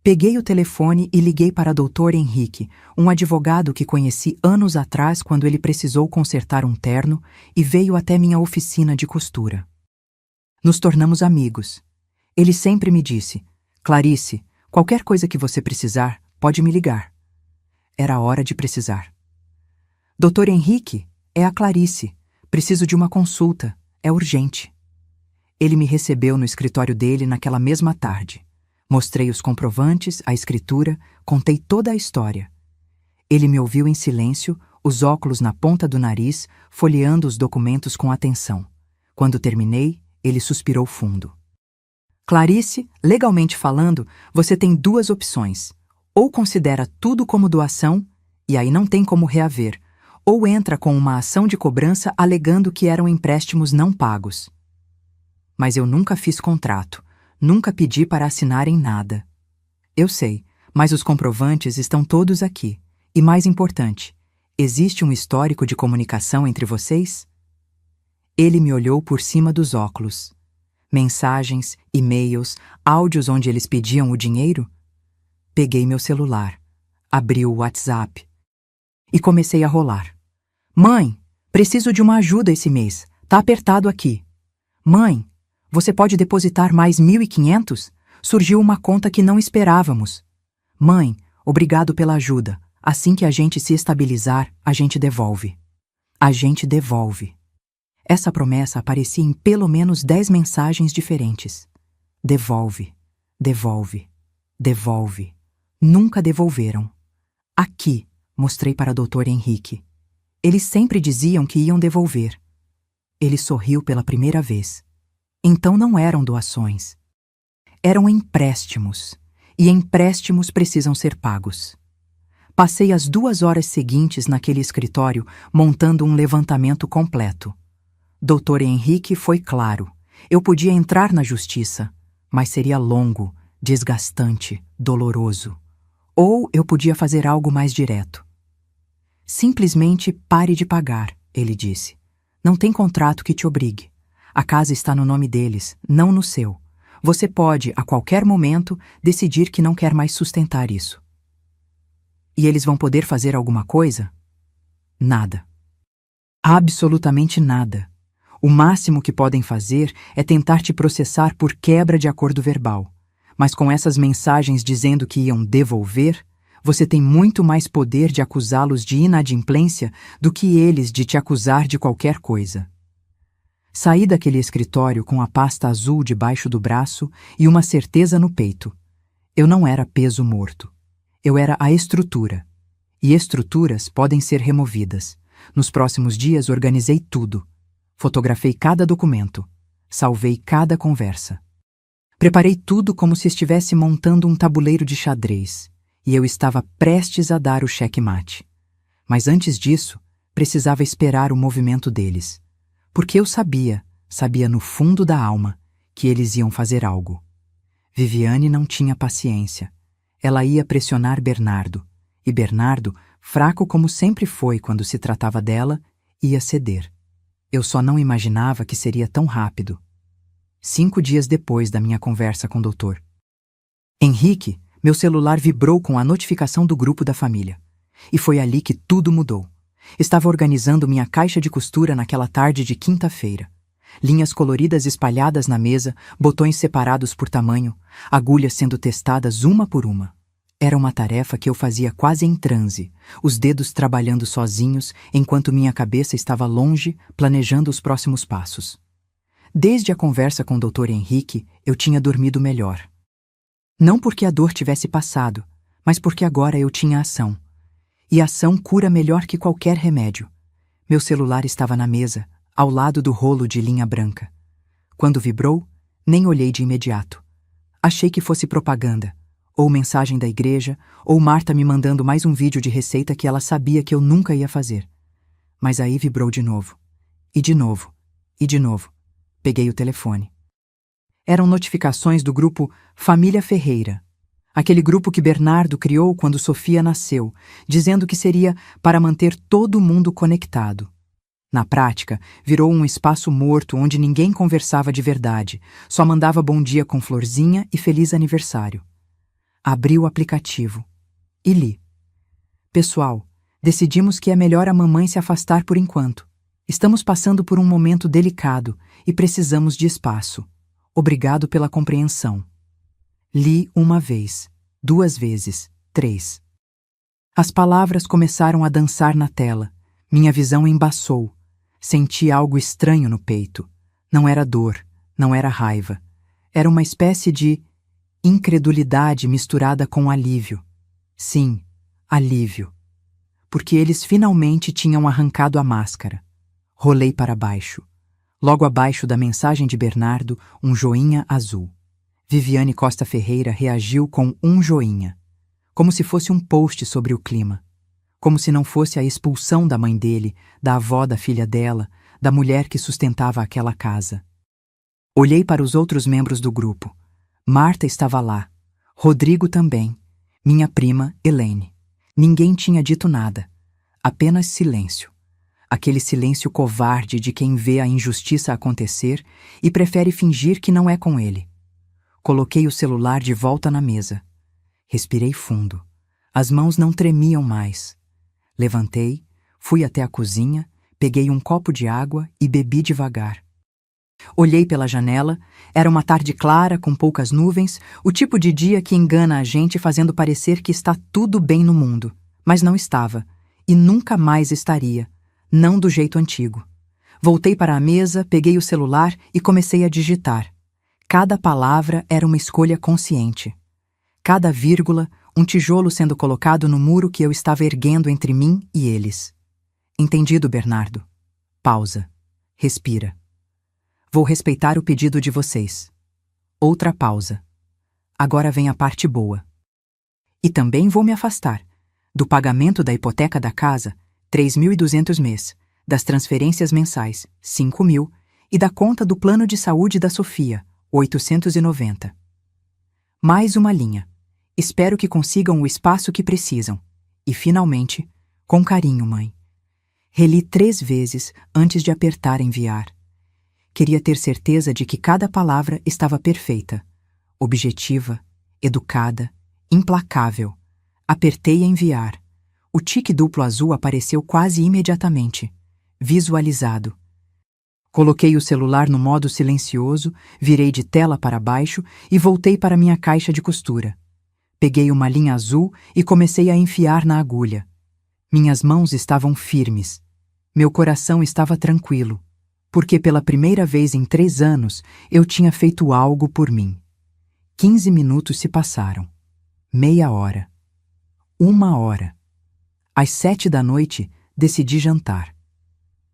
Peguei o telefone e liguei para Dr. Henrique, um advogado que conheci anos atrás quando ele precisou consertar um terno e veio até minha oficina de costura. Nos tornamos amigos. Ele sempre me disse: Clarice, qualquer coisa que você precisar, pode me ligar. Era hora de precisar. Dr. Henrique, é a Clarice. Preciso de uma consulta. É urgente. Ele me recebeu no escritório dele naquela mesma tarde. Mostrei os comprovantes, a escritura, contei toda a história. Ele me ouviu em silêncio, os óculos na ponta do nariz, folheando os documentos com atenção. Quando terminei, ele suspirou fundo. Clarice, legalmente falando, você tem 2 opções. Ou considera tudo como doação, e aí não tem como reaver, ou entra com uma ação de cobrança alegando que eram empréstimos não pagos. Mas eu nunca fiz contrato, nunca pedi para assinarem nada. Eu sei, mas os comprovantes estão todos aqui. E mais importante, existe um histórico de comunicação entre vocês? Ele me olhou por cima dos óculos. Mensagens, e-mails, áudios onde eles pediam o dinheiro? Peguei meu celular, abri o WhatsApp e comecei a rolar. Mãe, preciso de uma ajuda esse mês. Tá apertado aqui. Mãe, você pode depositar mais 1.500? Surgiu uma conta que não esperávamos. Mãe, obrigado pela ajuda. Assim que a gente se estabilizar, a gente devolve. A gente devolve. Essa promessa aparecia em pelo menos 10 mensagens diferentes. Devolve, devolve, devolve. Nunca devolveram. Aqui, mostrei para Dr. Henrique. Eles sempre diziam que iam devolver. Ele sorriu pela primeira vez. Então não eram doações. Eram empréstimos. E empréstimos precisam ser pagos. Passei as 2 horas seguintes naquele escritório montando um levantamento completo. Dr. Henrique foi claro. Eu podia entrar na justiça, mas seria longo, desgastante, doloroso. Ou eu podia fazer algo mais direto. Simplesmente pare de pagar, ele disse. Não tem contrato que te obrigue. A casa está no nome deles, não no seu. Você pode, a qualquer momento, decidir que não quer mais sustentar isso. E eles vão poder fazer alguma coisa? Nada. Absolutamente nada. O máximo que podem fazer é tentar te processar por quebra de acordo verbal. Mas com essas mensagens dizendo que iam devolver, você tem muito mais poder de acusá-los de inadimplência do que eles de te acusar de qualquer coisa. Saí daquele escritório com a pasta azul debaixo do braço e uma certeza no peito. Eu não era peso morto. Eu era a estrutura. E estruturas podem ser removidas. Nos próximos dias organizei tudo. Fotografei cada documento. Salvei cada conversa. Preparei tudo como se estivesse montando um tabuleiro de xadrez. E eu estava prestes a dar o checkmate. Mas antes disso, precisava esperar o movimento deles. Porque eu sabia no fundo da alma, que eles iam fazer algo. Viviane não tinha paciência. Ela ia pressionar Bernardo. E Bernardo, fraco como sempre foi quando se tratava dela, ia ceder. Eu só não imaginava que seria tão rápido. 5 dias depois da minha conversa com o doutor Henrique, meu celular vibrou com a notificação do grupo da família. E foi ali que tudo mudou. Estava organizando minha caixa de costura naquela tarde de quinta-feira. Linhas coloridas espalhadas na mesa, botões separados por tamanho, agulhas sendo testadas uma por uma. Era uma tarefa que eu fazia quase em transe, os dedos trabalhando sozinhos enquanto minha cabeça estava longe, planejando os próximos passos. Desde a conversa com o Dr. Henrique, eu tinha dormido melhor. Não porque a dor tivesse passado, mas porque agora eu tinha ação. E ação cura melhor que qualquer remédio. Meu celular estava na mesa, ao lado do rolo de linha branca. Quando vibrou, nem olhei de imediato. Achei que fosse propaganda, ou mensagem da igreja, ou Marta me mandando mais um vídeo de receita que ela sabia que eu nunca ia fazer. Mas aí vibrou de novo. E de novo. E de novo. Peguei o telefone. Eram notificações do grupo Família Ferreira. Aquele grupo que Bernardo criou quando Sofia nasceu, dizendo que seria para manter todo mundo conectado. Na prática, virou um espaço morto onde ninguém conversava de verdade, só mandava bom dia com florzinha e feliz aniversário. Abri o aplicativo e li. Pessoal, decidimos que é melhor a mamãe se afastar por enquanto. Estamos passando por um momento delicado e precisamos de espaço. Obrigado pela compreensão. Li 1 vez, 2 vezes, 3. As palavras começaram a dançar na tela. Minha visão embaçou. Senti algo estranho no peito. Não era dor, não era raiva. Era uma espécie de incredulidade misturada com alívio. Sim, alívio. Porque eles finalmente tinham arrancado a máscara. Rolei para baixo. Logo abaixo da mensagem de Bernardo, um joinha azul. Viviane Costa Ferreira reagiu com um joinha. Como se fosse um post sobre o clima. Como se não fosse a expulsão da mãe dele, da avó da filha dela, da mulher que sustentava aquela casa. Olhei para os outros membros do grupo. Marta estava lá. Rodrigo também. Minha prima, Helene. Ninguém tinha dito nada. Apenas silêncio. Aquele silêncio covarde de quem vê a injustiça acontecer e prefere fingir que não é com ele. Coloquei o celular de volta na mesa. Respirei fundo. As mãos não tremiam mais. Levantei, fui até a cozinha, peguei um copo de água e bebi devagar. Olhei pela janela, era uma tarde clara, com poucas nuvens, o tipo de dia que engana a gente fazendo parecer que está tudo bem no mundo. Mas não estava, e nunca mais estaria, não do jeito antigo. Voltei para a mesa, peguei o celular e comecei a digitar. Cada palavra era uma escolha consciente. Cada vírgula, um tijolo sendo colocado no muro que eu estava erguendo entre mim e eles. Entendido, Bernardo. Pausa. Respira. Vou respeitar o pedido de vocês. Outra pausa. Agora vem a parte boa. E também vou me afastar do pagamento da hipoteca da casa, 3.200 mês, das transferências mensais, 5.000, e da conta do plano de saúde da Sofia, 890. Mais uma linha. Espero que consigam o espaço que precisam. E, finalmente, com carinho, mãe. Reli 3 vezes antes de apertar enviar. Queria ter certeza de que cada palavra estava perfeita, objetiva, educada, implacável. Apertei enviar. O tique duplo azul apareceu quase imediatamente. Visualizado. Coloquei o celular no modo silencioso, virei de tela para baixo e voltei para minha caixa de costura. Peguei uma linha azul e comecei a enfiar na agulha. Minhas mãos estavam firmes. Meu coração estava tranquilo, porque pela primeira vez em 3 anos eu tinha feito algo por mim. 15 minutos se passaram. Meia hora. 1 hora. Às 7 da noite, decidi jantar.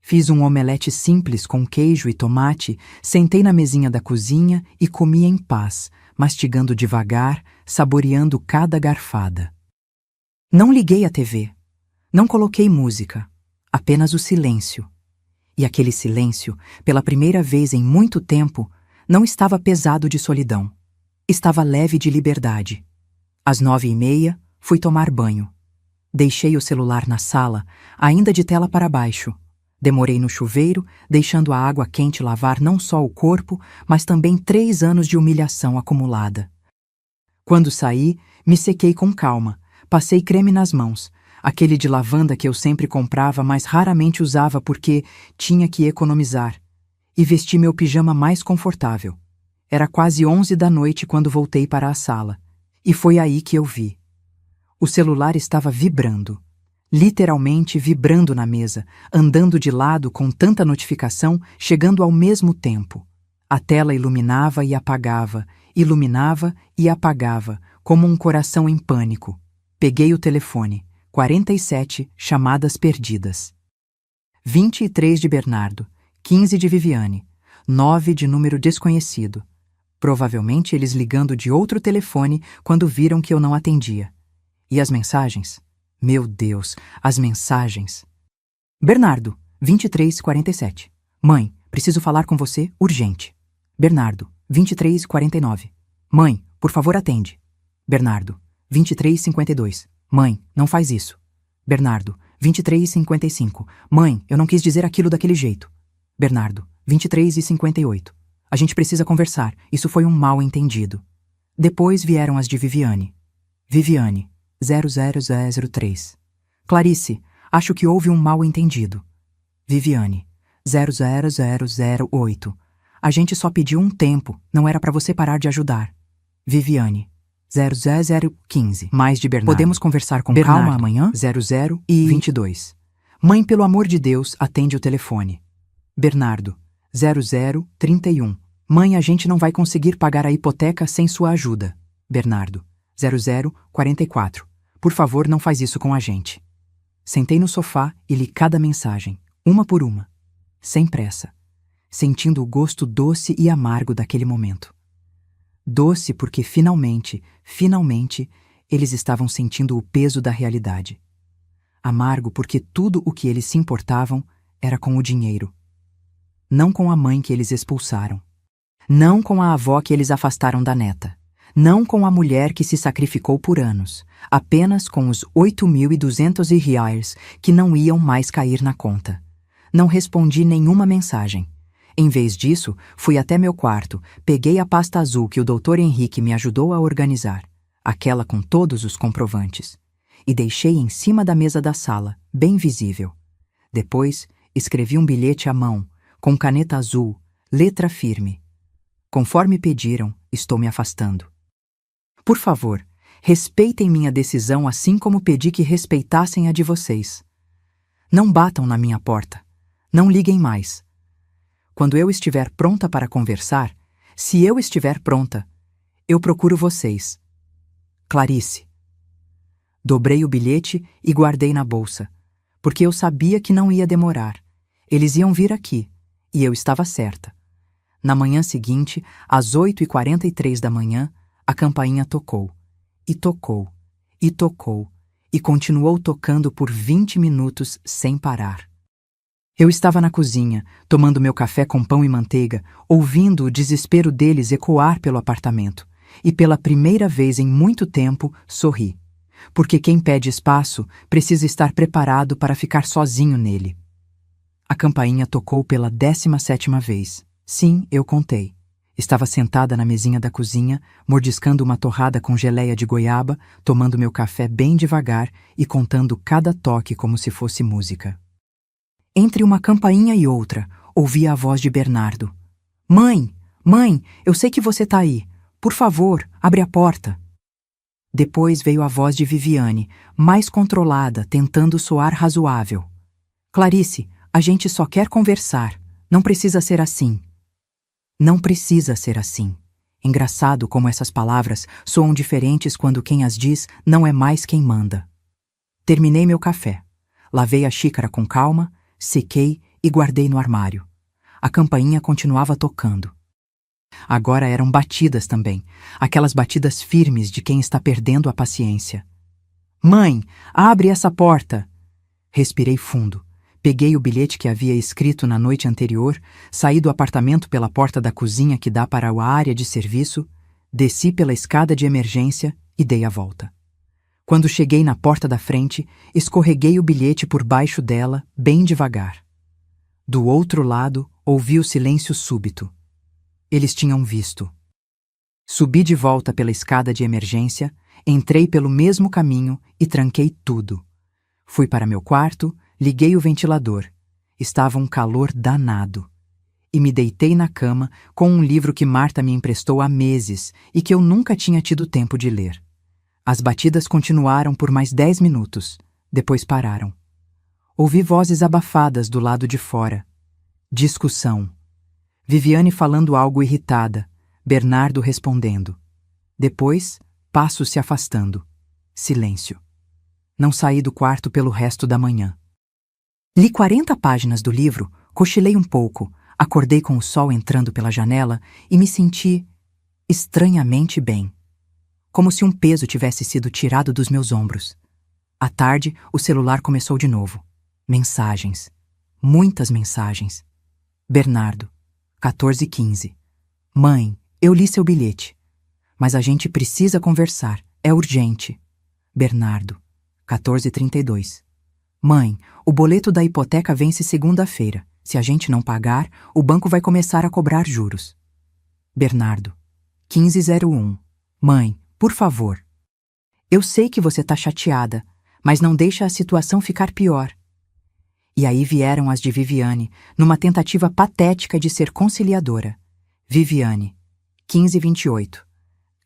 Fiz um omelete simples com queijo e tomate, sentei na mesinha da cozinha e comi em paz, mastigando devagar, saboreando cada garfada. Não liguei a TV. Não coloquei música. Apenas o silêncio. E aquele silêncio, pela primeira vez em muito tempo, não estava pesado de solidão. Estava leve de liberdade. Às 9h30, fui tomar banho. Deixei o celular na sala, ainda de tela para baixo. Demorei no chuveiro, deixando a água quente lavar não só o corpo, mas também 3 anos de humilhação acumulada. Quando saí, me sequei com calma, passei creme nas mãos, aquele de lavanda que eu sempre comprava, mas raramente usava porque tinha que economizar, e vesti meu pijama mais confortável. Era quase 11 da noite quando voltei para a sala, e foi aí que eu vi. O celular estava vibrando. Literalmente vibrando na mesa, andando de lado com tanta notificação, chegando ao mesmo tempo. A tela iluminava e apagava, como um coração em pânico. Peguei o telefone. 47 chamadas perdidas. 23 de Bernardo, 15 de Viviane, 9 de número desconhecido. Provavelmente eles ligando de outro telefone quando viram que eu não atendia. E as mensagens? Meu Deus, as mensagens. Bernardo, 23:47. Mãe, preciso falar com você, urgente. Bernardo, 23:49. Mãe, por favor atende. Bernardo, 23:52. Mãe, não faz isso. Bernardo, 23:55. Mãe, eu não quis dizer aquilo daquele jeito. Bernardo, 23:58. A gente precisa conversar, isso foi um mal-entendido. Depois vieram as de Viviane. Viviane, 00003. Clarice, acho que houve um mal-entendido. Viviane, 00008. A gente só pediu um tempo, não era para você parar de ajudar. Viviane, 00015. Mais de Bernardo. Podemos conversar com Bernardo, calma amanhã? 0022. Mãe, pelo amor de Deus, atende o telefone. Bernardo, 0031. Mãe, a gente não vai conseguir pagar a hipoteca sem sua ajuda. Bernardo, 0044. Por favor, não faz isso com a gente. Sentei no sofá e li cada mensagem, uma por uma, sem pressa, sentindo o gosto doce e amargo daquele momento. Doce porque finalmente, eles estavam sentindo o peso da realidade. Amargo porque tudo o que eles se importavam era com o dinheiro. Não com a mãe que eles expulsaram. Não com a avó que eles afastaram da neta. Não com a mulher que se sacrificou por anos, apenas com os 8.200 reais que não iam mais cair na conta. Não respondi nenhuma mensagem. Em vez disso, fui até meu quarto, peguei a pasta azul que o Dr. Henrique me ajudou a organizar, aquela com todos os comprovantes, e deixei em cima da mesa da sala, bem visível. Depois, escrevi um bilhete à mão, com caneta azul, letra firme. Conforme pediram, estou me afastando. Por favor, respeitem minha decisão assim como pedi que respeitassem a de vocês. Não batam na minha porta. Não liguem mais. Quando eu estiver pronta para conversar, se eu estiver pronta, eu procuro vocês. Clarice. Dobrei o bilhete e guardei na bolsa, porque eu sabia que não ia demorar. Eles iam vir aqui, e eu estava certa. Na manhã seguinte, às 8h43 da manhã, a campainha tocou, e tocou, e tocou, e continuou tocando por 20 minutos sem parar. Eu estava na cozinha, tomando meu café com pão e manteiga, ouvindo o desespero deles ecoar pelo apartamento, e pela primeira vez em muito tempo sorri, porque quem pede espaço precisa estar preparado para ficar sozinho nele. A campainha tocou pela 17ª vez. Sim, eu contei. Estava sentada na mesinha da cozinha, mordiscando uma torrada com geleia de goiaba, tomando meu café bem devagar e contando cada toque como se fosse música. Entre uma campainha e outra, ouvia a voz de Bernardo. Mãe, mãe, eu sei que você tá aí. Por favor, abre a porta. Depois veio a voz de Viviane, mais controlada, tentando soar razoável. Clarice, a gente só quer conversar. Não precisa ser assim. Não precisa ser assim. Engraçado como essas palavras soam diferentes quando quem as diz não é mais quem manda. Terminei meu café. Lavei a xícara com calma, sequei e guardei no armário. A campainha continuava tocando. Agora eram batidas também, aquelas batidas firmes de quem está perdendo a paciência. Mãe, abre essa porta! Respirei fundo. Peguei o bilhete que havia escrito na noite anterior, saí do apartamento pela porta da cozinha que dá para a área de serviço, desci pela escada de emergência e dei a volta. Quando cheguei na porta da frente, escorreguei o bilhete por baixo dela, bem devagar. Do outro lado, ouvi o silêncio súbito. Eles tinham visto. Subi de volta pela escada de emergência, entrei pelo mesmo caminho e tranquei tudo. Fui para meu quarto, liguei o ventilador. Estava um calor danado. E me deitei na cama com um livro que Marta me emprestou há meses e que eu nunca tinha tido tempo de ler. As batidas continuaram por mais 10 minutos. Depois pararam. Ouvi vozes abafadas do lado de fora. Discussão. Viviane falando algo irritada. Bernardo respondendo. Depois, passos se afastando. Silêncio. Não saí do quarto pelo resto da manhã. Li 40 páginas do livro, cochilei um pouco, acordei com o sol entrando pela janela e me senti estranhamente bem. Como se um peso tivesse sido tirado dos meus ombros. À tarde, o celular começou de novo. Mensagens. Muitas mensagens. Bernardo, 14h15. Mãe, eu li seu bilhete. Mas a gente precisa conversar. É urgente. Bernardo, 14h32. Mãe, o boleto da hipoteca vence segunda-feira. Se a gente não pagar, o banco vai começar a cobrar juros. Bernardo, 15h01. Mãe, por favor. Eu sei que você tá chateada, mas não deixa a situação ficar pior. E aí vieram as de Viviane, numa tentativa patética de ser conciliadora. Viviane, 15h28.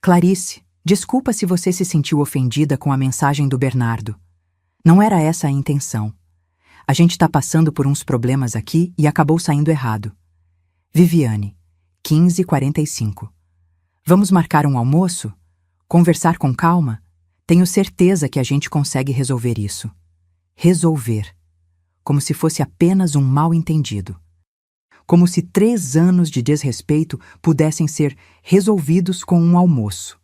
Clarice, desculpa se você se sentiu ofendida com a mensagem do Bernardo. Não era essa a intenção. A gente tá passando por uns problemas aqui e acabou saindo errado. Viviane, 15h45. Vamos marcar um almoço? Conversar com calma? Tenho certeza que a gente consegue resolver isso. Resolver. Como se fosse apenas um mal-entendido. Como se 3 anos de desrespeito pudessem ser resolvidos com um almoço.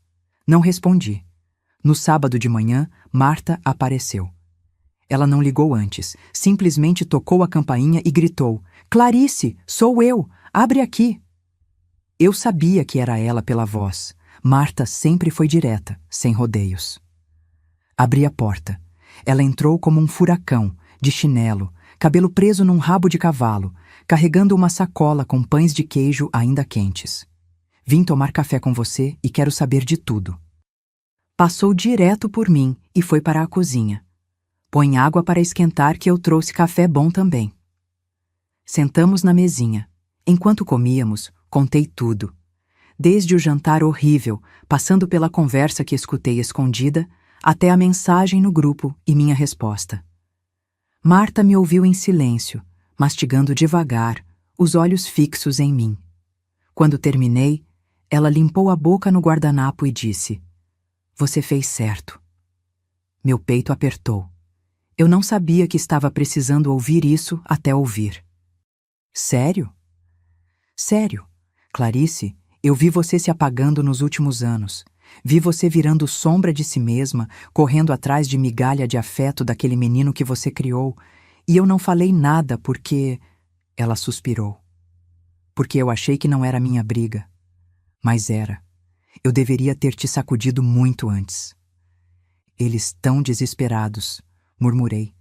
Não respondi. No sábado de manhã, Marta apareceu. Ela não ligou antes, simplesmente tocou a campainha e gritou: Clarice, sou eu, abre aqui. Eu sabia que era ela pela voz. Marta sempre foi direta, sem rodeios. Abri a porta. Ela entrou como um furacão, de chinelo, cabelo preso num rabo de cavalo, carregando uma sacola com pães de queijo ainda quentes. Vim tomar café com você e quero saber de tudo. Passou direto por mim e foi para a cozinha. Põe água para esquentar que eu trouxe café bom também. Sentamos na mesinha. Enquanto comíamos, contei tudo. Desde o jantar horrível, passando pela conversa que escutei escondida, até a mensagem no grupo e minha resposta. Marta me ouviu em silêncio, mastigando devagar, os olhos fixos em mim. Quando terminei, ela limpou a boca no guardanapo e disse: Você fez certo. Meu peito apertou. Eu não sabia que estava precisando ouvir isso até ouvir. Sério? Sério. Clarice, eu vi você se apagando nos últimos anos. Vi você virando sombra de si mesma, correndo atrás de migalha de afeto daquele menino que você criou. E eu não falei nada porque... Ela suspirou. Porque eu achei que não era minha briga. Mas era. Eu deveria ter te sacudido muito antes. Eles tão desesperados, murmurei,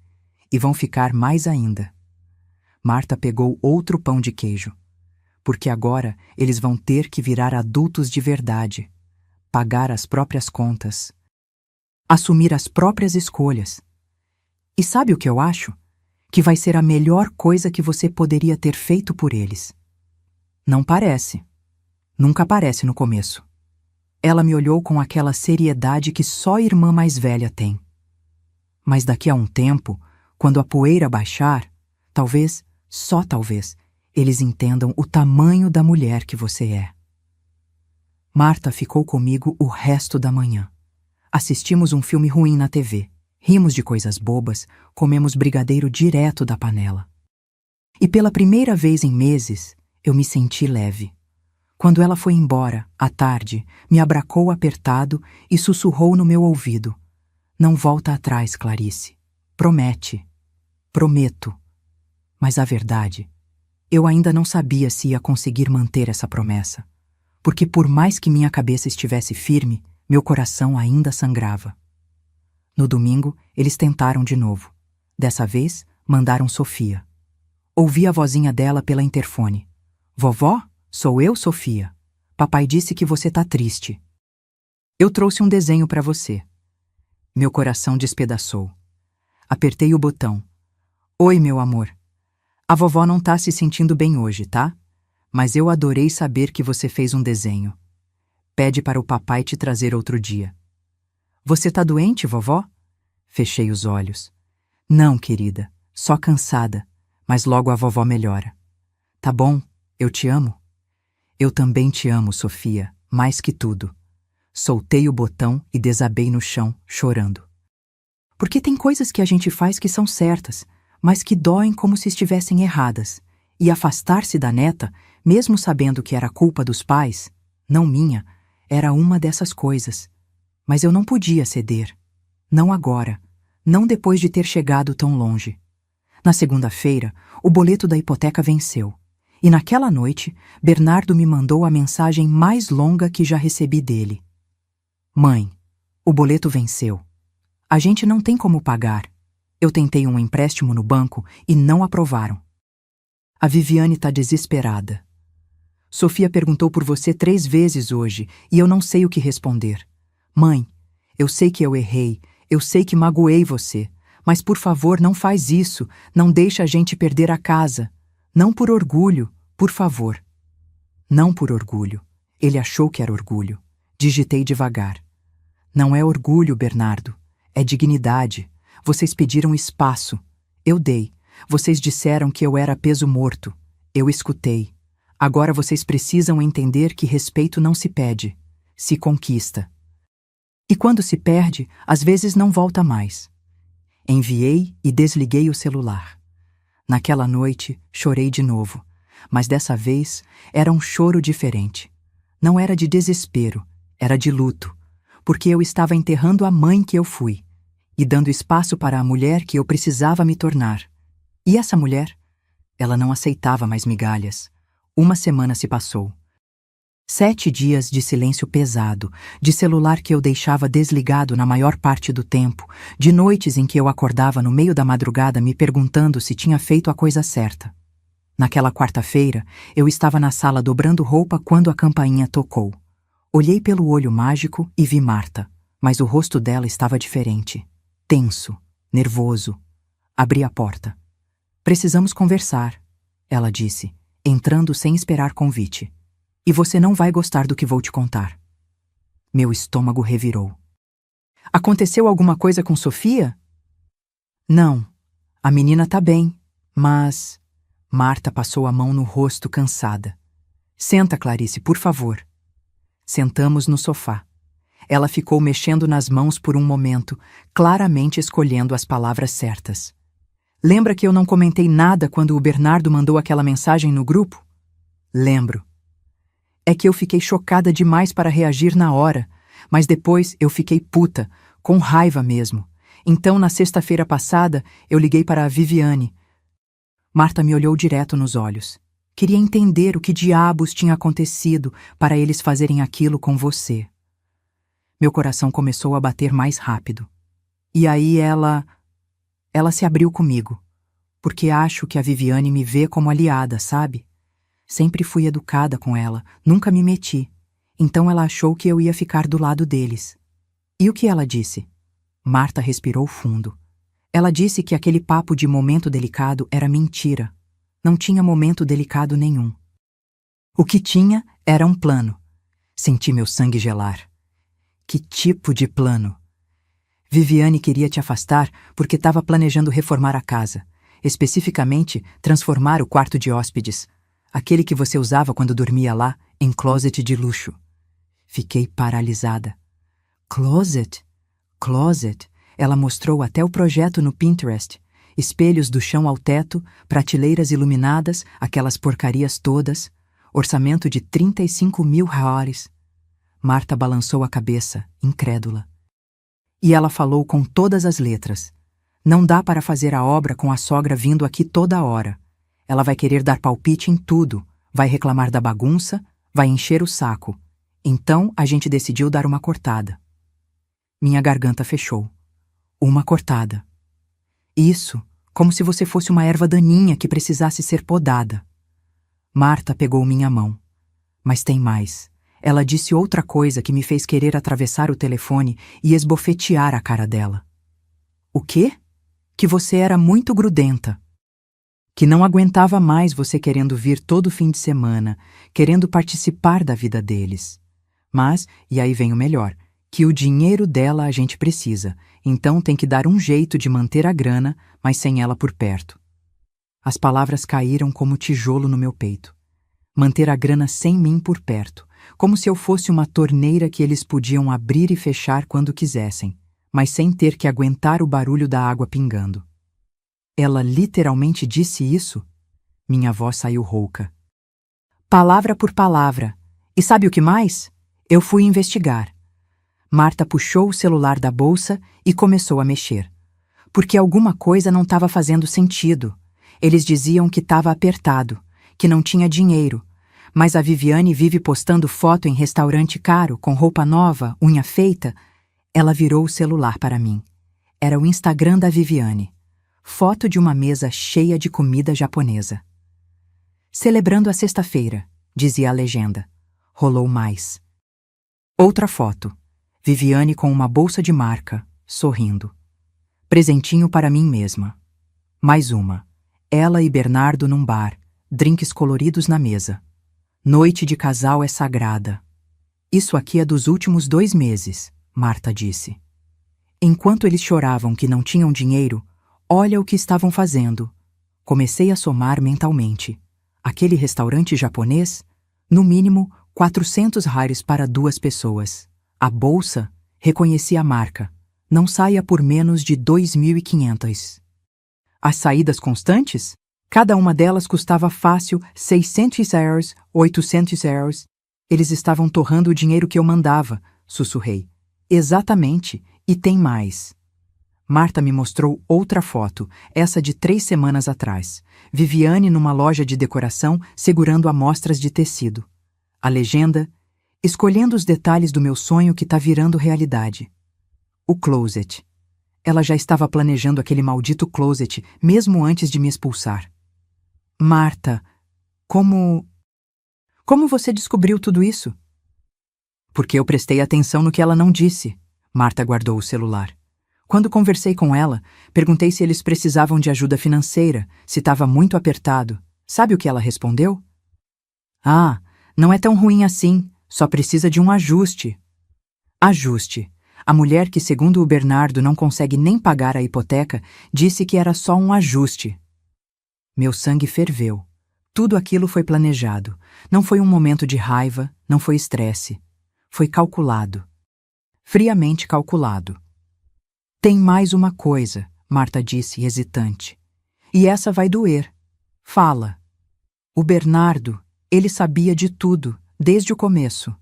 e vão ficar mais ainda. Marta pegou outro pão de queijo. Porque agora eles vão ter que virar adultos de verdade, pagar as próprias contas, assumir as próprias escolhas. E sabe o que eu acho? Que vai ser a melhor coisa que você poderia ter feito por eles. Não parece. Nunca parece no começo. Ela me olhou com aquela seriedade que só irmã mais velha tem. Mas daqui a um tempo, quando a poeira baixar, talvez, só talvez, eles entendam o tamanho da mulher que você é. Marta ficou comigo o resto da manhã. Assistimos um filme ruim na TV, rimos de coisas bobas, comemos brigadeiro direto da panela. E pela primeira vez em meses, eu me senti leve. Quando ela foi embora, à tarde, me abracou apertado e sussurrou no meu ouvido: "Não volta atrás, Clarice. Promete." "Prometo." Mas a verdade, eu ainda não sabia se ia conseguir manter essa promessa, porque por mais que minha cabeça estivesse firme, meu coração ainda sangrava. No domingo, eles tentaram de novo. Dessa vez, mandaram Sofia. Ouvi a vozinha dela pela interfone. "Vovó, sou eu, Sofia. Papai disse que você tá triste. Eu trouxe um desenho para você." Meu coração despedaçou. Apertei o botão. "Oi, meu amor. A vovó não tá se sentindo bem hoje, tá? Mas eu adorei saber que você fez um desenho. Pede para o papai te trazer outro dia." "Você tá doente, vovó?" Fechei os olhos. "Não, querida, só cansada, mas logo a vovó melhora." "Tá bom, eu te amo." "Eu também te amo, Sofia, mais que tudo." Soltei o botão e desabei no chão, chorando. Porque tem coisas que a gente faz que são certas, mas que doem como se estivessem erradas, e afastar-se da neta, mesmo sabendo que era culpa dos pais, não minha, era uma dessas coisas. Mas eu não podia ceder. Não agora, não depois de ter chegado tão longe. Na segunda-feira, o boleto da hipoteca venceu. E naquela noite, Bernardo me mandou a mensagem mais longa que já recebi dele. "Mãe, o boleto venceu. A gente não tem como pagar. Eu tentei um empréstimo no banco e não aprovaram. A Viviane tá desesperada. Sofia perguntou por você 3 vezes hoje e eu não sei o que responder. Mãe, eu sei que eu errei, eu sei que magoei você, mas por favor não faz isso, não deixa a gente perder a casa. Não por orgulho, por favor." Não por orgulho. Ele achou que era orgulho. Digitei devagar. "Não é orgulho, Bernardo. É dignidade. Vocês pediram espaço. Eu dei. Vocês disseram que eu era peso morto. Eu escutei. Agora vocês precisam entender que respeito não se pede, se conquista. E quando se perde, às vezes não volta mais." Enviei e desliguei o celular. Naquela noite, chorei de novo, mas dessa vez era um choro diferente. Não era de desespero, era de luto, porque eu estava enterrando a mãe que eu fui e dando espaço para a mulher que eu precisava me tornar. E essa mulher? Ela não aceitava mais migalhas. Uma semana se passou. 7 dias de silêncio pesado, de celular que eu deixava desligado na maior parte do tempo, de noites em que eu acordava no meio da madrugada me perguntando se tinha feito a coisa certa. Naquela quarta-feira, eu estava na sala dobrando roupa quando a campainha tocou. Olhei pelo olho mágico e vi Marta, mas o rosto dela estava diferente. Tenso, nervoso. Abri a porta. "Precisamos conversar", ela disse, entrando sem esperar convite. "E você não vai gostar do que vou te contar." Meu estômago revirou. "Aconteceu alguma coisa com Sofia?" "Não. A menina tá bem, mas..." Marta passou a mão no rosto cansada. "Senta, Clarice, por favor." Sentamos no sofá. Ela ficou mexendo nas mãos por um momento, claramente escolhendo as palavras certas. "Lembra que eu não comentei nada quando o Bernardo mandou aquela mensagem no grupo?" "Lembro. É que eu fiquei chocada demais para reagir na hora, mas depois eu fiquei puta, com raiva mesmo. Então, na sexta-feira passada, eu liguei para a Viviane." Marta me olhou direto nos olhos. Queria entender o que diabos tinha acontecido para eles fazerem aquilo com você. Meu coração começou a bater mais rápido. E aí ela se abriu comigo. Porque acho que a Viviane me vê como aliada, sabe? Sempre fui educada com ela, nunca me meti. Então ela achou que eu ia ficar do lado deles. E o que ela disse? Marta respirou fundo. Ela disse que aquele papo de momento delicado era mentira. Não tinha momento delicado nenhum. O que tinha era um plano. Senti meu sangue gelar. Que tipo de plano? Viviane queria te afastar porque estava planejando reformar a casa. Especificamente, transformar o quarto de hóspedes, aquele que você usava quando dormia lá, em closet de luxo. Fiquei paralisada. Closet? Closet? Ela mostrou até o projeto no Pinterest. Espelhos do chão ao teto, prateleiras iluminadas, aquelas porcarias todas. Orçamento de 35 mil reais. Marta balançou a cabeça, incrédula. E ela falou com todas as letras. Não dá para fazer a obra com a sogra vindo aqui toda hora. Ela vai querer dar palpite em tudo, vai reclamar da bagunça, vai encher o saco. Então a gente decidiu dar uma cortada. Minha garganta fechou. Uma cortada. Isso, como se você fosse uma erva daninha que precisasse ser podada. Marta pegou minha mão. Mas tem mais. Ela disse outra coisa que me fez querer atravessar o telefone e esbofetear a cara dela. O quê? Que você era muito grudenta. Que não aguentava mais você querendo vir todo fim de semana, querendo participar da vida deles. Mas, e aí vem o melhor, que o dinheiro dela a gente precisa, então tem que dar um jeito de manter a grana, mas sem ela por perto. As palavras caíram como tijolo no meu peito. Manter a grana sem mim por perto, como se eu fosse uma torneira que eles podiam abrir e fechar quando quisessem, mas sem ter que aguentar o barulho da água pingando. Ela literalmente disse isso? Minha voz saiu rouca. Palavra por palavra. E sabe o que mais? Eu fui investigar. Marta puxou o celular da bolsa e começou a mexer. Porque alguma coisa não estava fazendo sentido. Eles diziam que estava apertado, que não tinha dinheiro. Mas a Viviane vive postando foto em restaurante caro, com roupa nova, unha feita. Ela virou o celular para mim. Era o Instagram da Viviane. Foto de uma mesa cheia de comida japonesa. Celebrando a sexta-feira, dizia a legenda. Rolou mais. Outra foto. Viviane com uma bolsa de marca, sorrindo. Presentinho para mim mesma. Mais uma. Ela e Bernardo num bar, drinks coloridos na mesa. Noite de casal é sagrada. Isso aqui é dos últimos 2 meses, Marta disse. Enquanto eles choravam que não tinham dinheiro, olha o que estavam fazendo. Comecei a somar mentalmente. Aquele restaurante japonês, no mínimo 400 reais para 2 pessoas. A bolsa, reconheci a marca, não saia por menos de 2.500. As saídas constantes? Cada uma delas custava fácil 600 euros, 800 euros. Eles estavam torrando o dinheiro que eu mandava, sussurrei. Exatamente, e tem mais. Marta me mostrou outra foto, essa de 3 semanas atrás. Viviane numa loja de decoração segurando amostras de tecido. A legenda, escolhendo os detalhes do meu sonho que tá virando realidade. O closet. Ela já estava planejando aquele maldito closet mesmo antes de me expulsar. Marta, como você descobriu tudo isso? Porque eu prestei atenção no que ela não disse. Marta guardou o celular. Quando conversei com ela, perguntei se eles precisavam de ajuda financeira, se estava muito apertado. Sabe o que ela respondeu? Ah, não é tão ruim assim, só precisa de um ajuste. Ajuste. A mulher que, segundo o Bernardo, não consegue nem pagar a hipoteca, disse que era só um ajuste. Meu sangue ferveu. Tudo aquilo foi planejado. Não foi um momento de raiva, não foi estresse. Foi calculado. Friamente calculado. Tem mais uma coisa, Marta disse, hesitante. E essa vai doer. Fala. O Bernardo, ele sabia de tudo, desde o começo.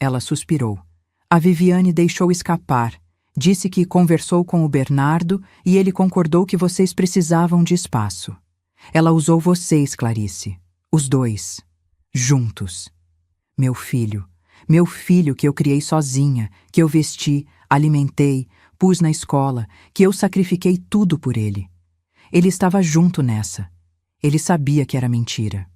Ela suspirou. A Viviane deixou escapar. Disse que conversou com o Bernardo e ele concordou que vocês precisavam de espaço. Ela usou vocês, Clarice. Os 2. Juntos. Meu filho que eu criei sozinha, que eu vesti, alimentei, pus na escola, que eu sacrifiquei tudo por ele. Ele estava junto nessa. Ele sabia que era mentira.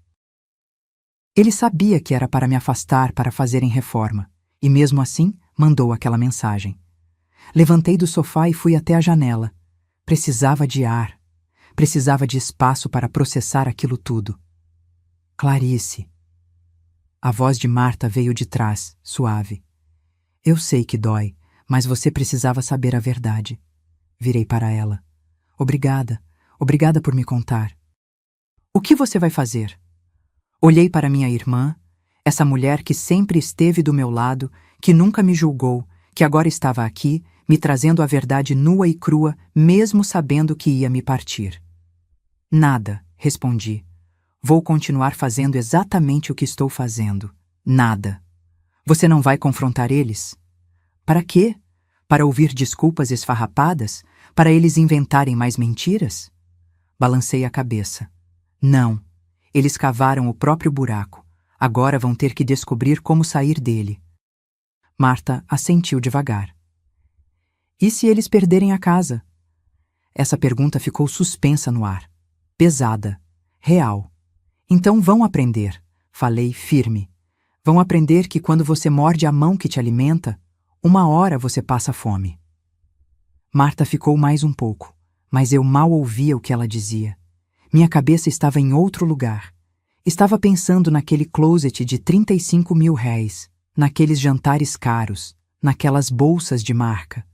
Ele sabia que era para me afastar para fazerem reforma, e mesmo assim mandou aquela mensagem. Levantei do sofá e fui até a janela. Precisava de ar. Precisava de espaço para processar aquilo tudo. Clarice. A voz de Marta veio de trás, suave. Eu sei que dói, mas você precisava saber a verdade. Virei para ela. Obrigada. Obrigada por me contar. O que você vai fazer? Olhei para minha irmã, essa mulher que sempre esteve do meu lado, que nunca me julgou, que agora estava aqui, me trazendo a verdade nua e crua, mesmo sabendo que ia me partir. Nada, respondi. Vou continuar fazendo exatamente o que estou fazendo. Nada. Você não vai confrontar eles? Para quê? Para ouvir desculpas esfarrapadas? Para eles inventarem mais mentiras? Balancei a cabeça. Não. Eles cavaram o próprio buraco. Agora vão ter que descobrir como sair dele. Marta assentiu devagar. E se eles perderem a casa? Essa pergunta ficou suspensa no ar. Pesada. Real. Então vão aprender. Falei firme. Vão aprender que quando você morde a mão que te alimenta, uma hora você passa fome. Marta ficou mais um pouco, mas eu mal ouvia o que ela dizia. Minha cabeça estava em outro lugar. Estava pensando naquele closet de 35 mil réis, naqueles jantares caros, naquelas bolsas de marca.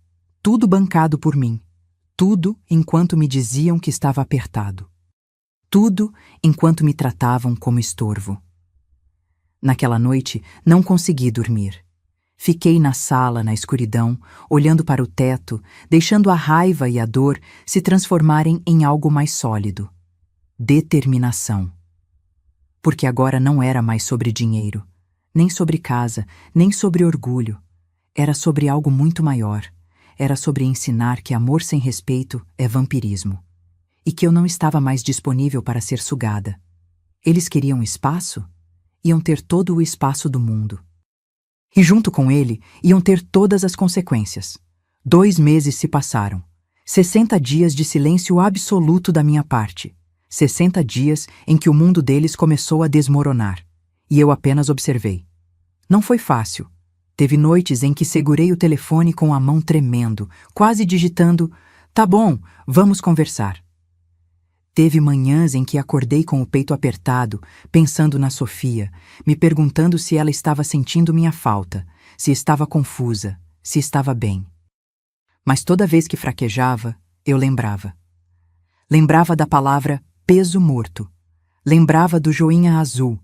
Tudo bancado por mim. Tudo enquanto me diziam que estava apertado. Tudo enquanto me tratavam como estorvo. Naquela noite, não consegui dormir. Fiquei na sala, na escuridão, olhando para o teto, deixando a raiva e a dor se transformarem em algo mais sólido. Determinação. Porque agora não era mais sobre dinheiro, nem sobre casa, nem sobre orgulho. Era sobre algo muito maior. Era sobre ensinar que amor sem respeito é vampirismo. E que eu não estava mais disponível para ser sugada. Eles queriam espaço? Iam ter todo o espaço do mundo. E junto com ele, iam ter todas as consequências. 2 meses se passaram. 60 dias de silêncio absoluto da minha parte. 60 dias em que o mundo deles começou a desmoronar. E eu apenas observei. Não foi fácil. Teve noites em que segurei o telefone com a mão tremendo, quase digitando: "Tá bom, vamos conversar." Teve manhãs em que acordei com o peito apertado, pensando na Sofia, me perguntando se ela estava sentindo minha falta, se estava confusa, se estava bem. Mas toda vez que fraquejava, eu lembrava. Lembrava da palavra peso morto. Lembrava do joinha azul.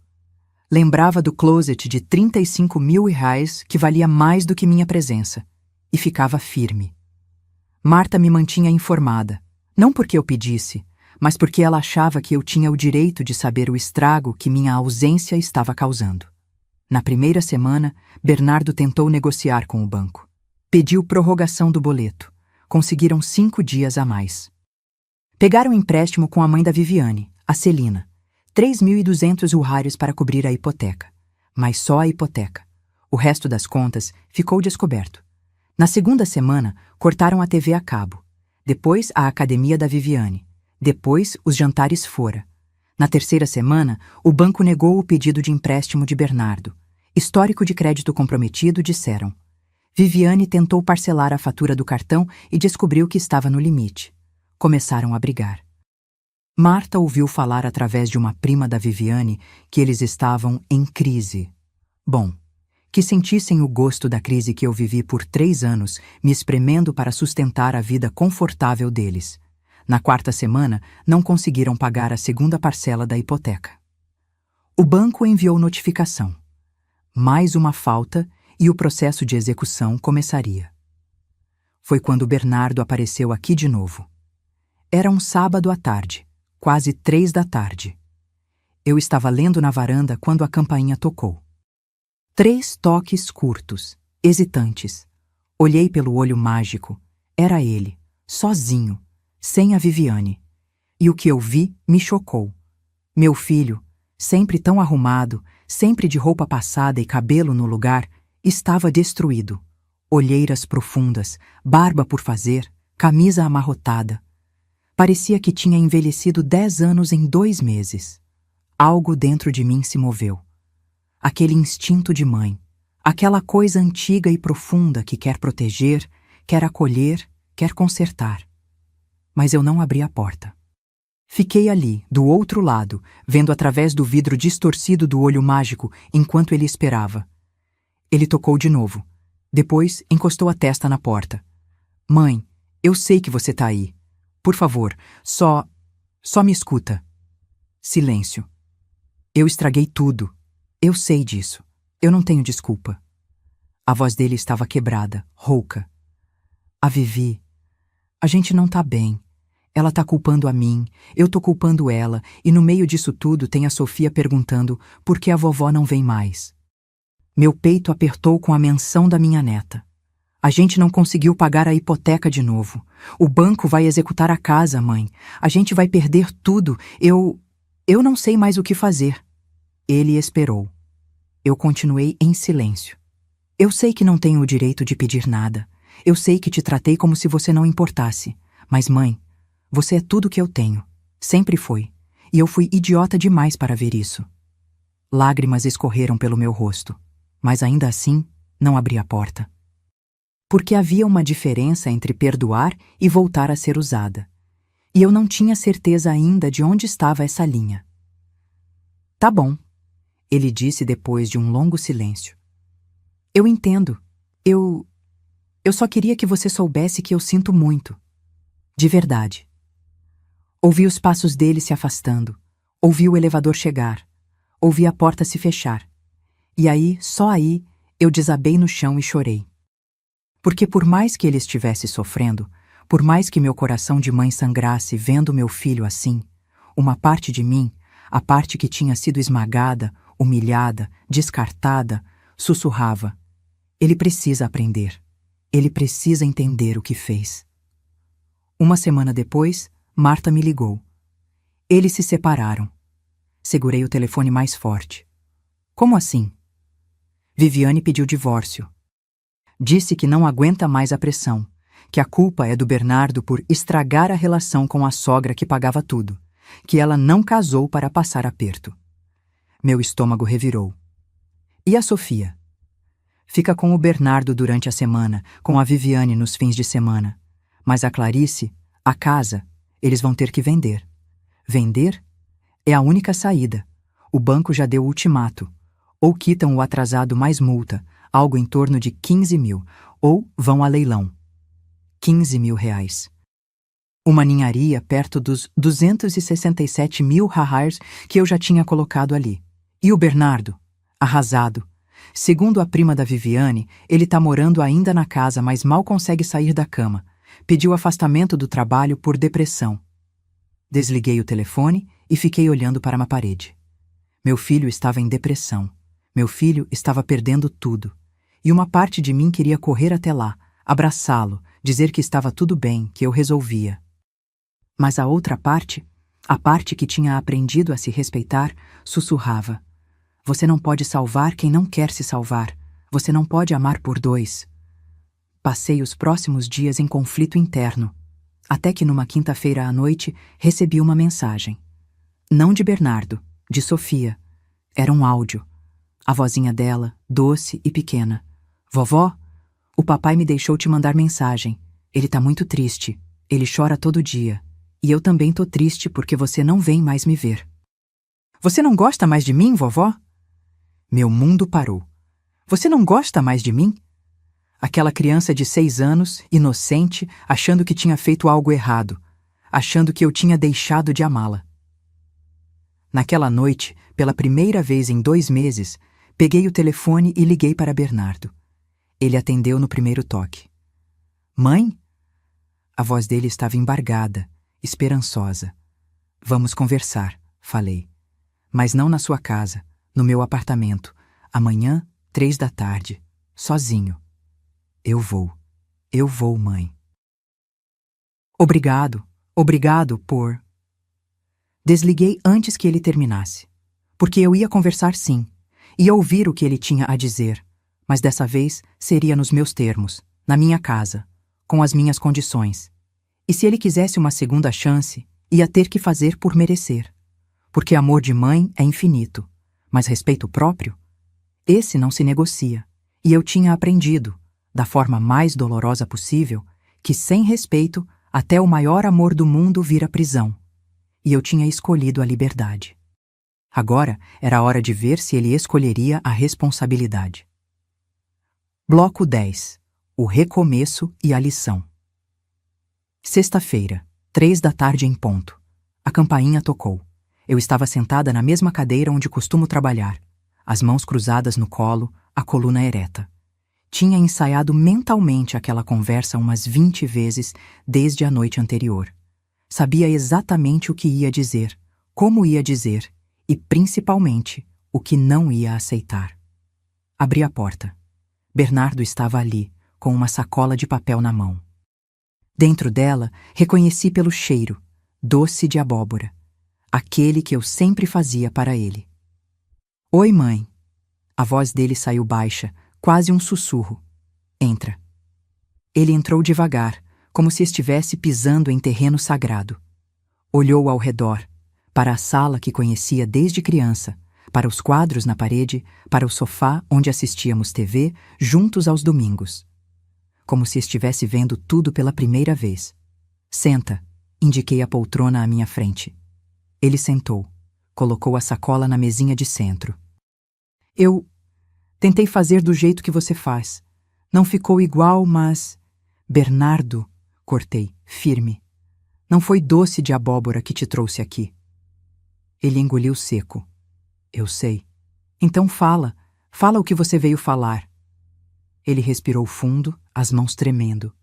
Lembrava do closet de 35 mil reais que valia mais do que minha presença. E ficava firme. Marta me mantinha informada, não porque eu pedisse, mas porque ela achava que eu tinha o direito de saber o estrago que minha ausência estava causando. Na primeira semana, Bernardo tentou negociar com o banco. Pediu prorrogação do boleto. Conseguiram 5 dias a mais. Pegaram empréstimo com a mãe da Viviane, a Celina. 3.200 urrários para cobrir a hipoteca. Mas só a hipoteca. O resto das contas ficou descoberto. Na segunda semana, cortaram a TV a cabo. Depois, a academia da Viviane. Depois, os jantares fora. Na terceira semana, o banco negou o pedido de empréstimo de Bernardo. Histórico de crédito comprometido, disseram. Viviane tentou parcelar a fatura do cartão e descobriu que estava no limite. Começaram a brigar. Marta ouviu falar através de uma prima da Viviane que eles estavam em crise. Bom, que sentissem o gosto da crise que eu vivi por 3 anos, me espremendo para sustentar a vida confortável deles. Na quarta semana, não conseguiram pagar a segunda parcela da hipoteca. O banco enviou notificação. Mais uma falta e o processo de execução começaria. Foi quando Bernardo apareceu aqui de novo. Era um sábado à tarde, quase 3 da tarde. Eu estava lendo na varanda quando a campainha tocou. 3 toques curtos, hesitantes. Olhei pelo olho mágico. Era ele, sozinho, sem a Viviane. E o que eu vi me chocou. Meu filho, sempre tão arrumado, sempre de roupa passada e cabelo no lugar, estava destruído. Olheiras profundas, barba por fazer, camisa amarrotada. Parecia que tinha envelhecido 10 anos em 2 meses. Algo dentro de mim se moveu. Aquele instinto de mãe, aquela coisa antiga e profunda que quer proteger, quer acolher, quer consertar. Mas eu não abri a porta. Fiquei ali, do outro lado, vendo através do vidro distorcido do olho mágico enquanto ele esperava. Ele tocou de novo. Depois, encostou a testa na porta. Mãe, eu sei que você tá aí. Por favor, só me escuta. Silêncio. Eu estraguei tudo. Eu sei disso. Eu não tenho desculpa. A voz dele estava quebrada, rouca. A Vivi. A gente não tá bem. Ela tá culpando a mim, eu tô culpando ela, e no meio disso tudo tem a Sofia perguntando por que a vovó não vem mais. Meu peito apertou com a menção da minha neta. A gente não conseguiu pagar a hipoteca de novo. O banco vai executar a casa, mãe. A gente vai perder tudo. Eu não sei mais o que fazer. Ele esperou. Eu continuei em silêncio. Eu sei que não tenho o direito de pedir nada. Eu sei que te tratei como se você não importasse. Mas, mãe, você é tudo que eu tenho. Sempre foi. E eu fui idiota demais para ver isso. Lágrimas escorreram pelo meu rosto. Mas ainda assim, não abri a porta. Porque havia uma diferença entre perdoar e voltar a ser usada. E eu não tinha certeza ainda de onde estava essa linha. Tá bom, ele disse depois de um longo silêncio. Eu entendo. Eu só queria que você soubesse que eu sinto muito. De verdade. Ouvi os passos dele se afastando. Ouvi o elevador chegar. Ouvi a porta se fechar. E aí, só aí, eu desabei no chão e chorei. Porque por mais que ele estivesse sofrendo, por mais que meu coração de mãe sangrasse vendo meu filho assim, uma parte de mim, a parte que tinha sido esmagada, humilhada, descartada, sussurrava: ele precisa aprender. Ele precisa entender o que fez. Uma semana depois, Marta me ligou. Eles se separaram. Segurei o telefone mais forte. Como assim? Viviane pediu divórcio. Disse que não aguenta mais a pressão, que a culpa é do Bernardo por estragar a relação com a sogra que pagava tudo, que ela não casou para passar aperto. Meu estômago revirou. E a Sofia? Fica com o Bernardo durante a semana, com a Viviane nos fins de semana. Mas a Clarice, a casa, eles vão ter que vender. Vender? É a única saída. O banco já deu o ultimato. Ou quitam o atrasado mais multa, algo em torno de 15 mil, ou vão a leilão. 15 mil reais. Uma ninharia perto dos 267 mil rahars que eu já tinha colocado ali. E o Bernardo? Arrasado. Segundo a prima da Viviane, ele tá morando ainda na casa, mas mal consegue sair da cama. Pediu afastamento do trabalho por depressão. Desliguei o telefone e fiquei olhando para uma parede. Meu filho estava em depressão. Meu filho estava perdendo tudo. E uma parte de mim queria correr até lá, abraçá-lo, dizer que estava tudo bem, que eu resolvia. Mas a outra parte, a parte que tinha aprendido a se respeitar, sussurrava: você não pode salvar quem não quer se salvar. Você não pode amar por dois. Passei os próximos dias em conflito interno, até que numa quinta-feira à noite recebi uma mensagem. Não de Bernardo, de Sofia. Era um áudio. A vozinha dela, doce e pequena. Vovó, o papai me deixou te mandar mensagem. Ele tá muito triste. Ele chora todo dia. E eu também tô triste porque você não vem mais me ver. Você não gosta mais de mim, vovó? Meu mundo parou. Você não gosta mais de mim? Aquela criança de 6 anos, inocente, achando que tinha feito algo errado, achando que eu tinha deixado de amá-la. Naquela noite, pela primeira vez em 2 meses, peguei o telefone e liguei para Bernardo. Ele atendeu no primeiro toque. Mãe? A voz dele estava embargada, esperançosa. Vamos conversar, falei. Mas não na sua casa, no meu apartamento. Amanhã, 3 da tarde, sozinho. Eu vou, mãe. Obrigado por... Desliguei antes que ele terminasse, porque eu ia conversar sim, ia ouvir o que ele tinha a dizer, mas dessa vez seria nos meus termos, na minha casa, com as minhas condições. E se ele quisesse uma segunda chance, ia ter que fazer por merecer. Porque amor de mãe é infinito, mas respeito próprio, esse não se negocia. E eu tinha aprendido, da forma mais dolorosa possível, que sem respeito, até o maior amor do mundo vira prisão. E eu tinha escolhido a liberdade. Agora era hora de ver se ele escolheria a responsabilidade. Bloco 10. O recomeço e a lição. Sexta-feira, 3 da tarde em ponto. A campainha tocou. Eu estava sentada na mesma cadeira onde costumo trabalhar, as mãos cruzadas no colo, a coluna ereta. Tinha ensaiado mentalmente aquela conversa umas 20 vezes desde a noite anterior. Sabia exatamente o que ia dizer, como ia dizer e, principalmente, o que não ia aceitar. Abri a porta. Bernardo estava ali, com uma sacola de papel na mão. Dentro dela, reconheci pelo cheiro, doce de abóbora, aquele que eu sempre fazia para ele. Oi, mãe. A voz dele saiu baixa, quase um sussurro. Entra. Ele entrou devagar, como se estivesse pisando em terreno sagrado. Olhou ao redor, para a sala que conhecia desde criança, para os quadros na parede, para o sofá onde assistíamos TV juntos aos domingos. Como se estivesse vendo tudo pela primeira vez. Senta, indiquei a poltrona à minha frente. Ele sentou, colocou a sacola na mesinha de centro. Eu tentei fazer do jeito que você faz. Não ficou igual, mas... Bernardo, cortei, firme. Não foi doce de abóbora que te trouxe aqui. Ele engoliu seco. Eu sei. Então fala o que você veio falar. Ele respirou fundo, as mãos tremendo.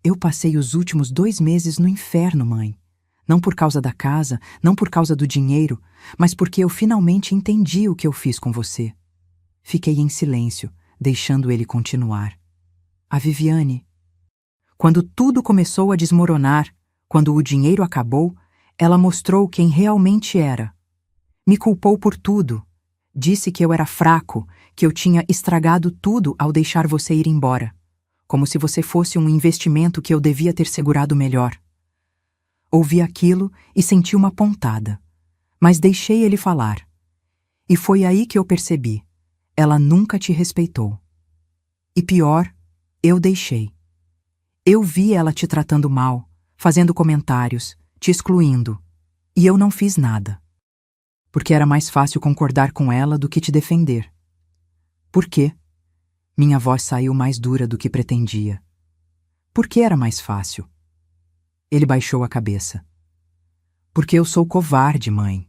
Eu passei os últimos 2 meses no inferno, mãe. Não por causa da casa, não por causa do dinheiro, mas porque eu finalmente entendi o que eu fiz com você. Fiquei em silêncio, deixando ele continuar. A Viviane. Quando tudo começou a desmoronar, quando o dinheiro acabou, ela mostrou quem realmente era. Me culpou por tudo. Disse que eu era fraco, que eu tinha estragado tudo ao deixar você ir embora. Como se você fosse um investimento que eu devia ter segurado melhor. Ouvi aquilo e senti uma pontada, mas deixei ele falar. E foi aí que eu percebi. Ela nunca te respeitou. E pior, eu deixei. Eu vi ela te tratando mal, fazendo comentários, te excluindo. E eu não fiz nada. Porque era mais fácil concordar com ela do que te defender. Por quê? Minha voz saiu mais dura do que pretendia. Por que era mais fácil? Ele baixou a cabeça. Porque eu sou covarde, mãe.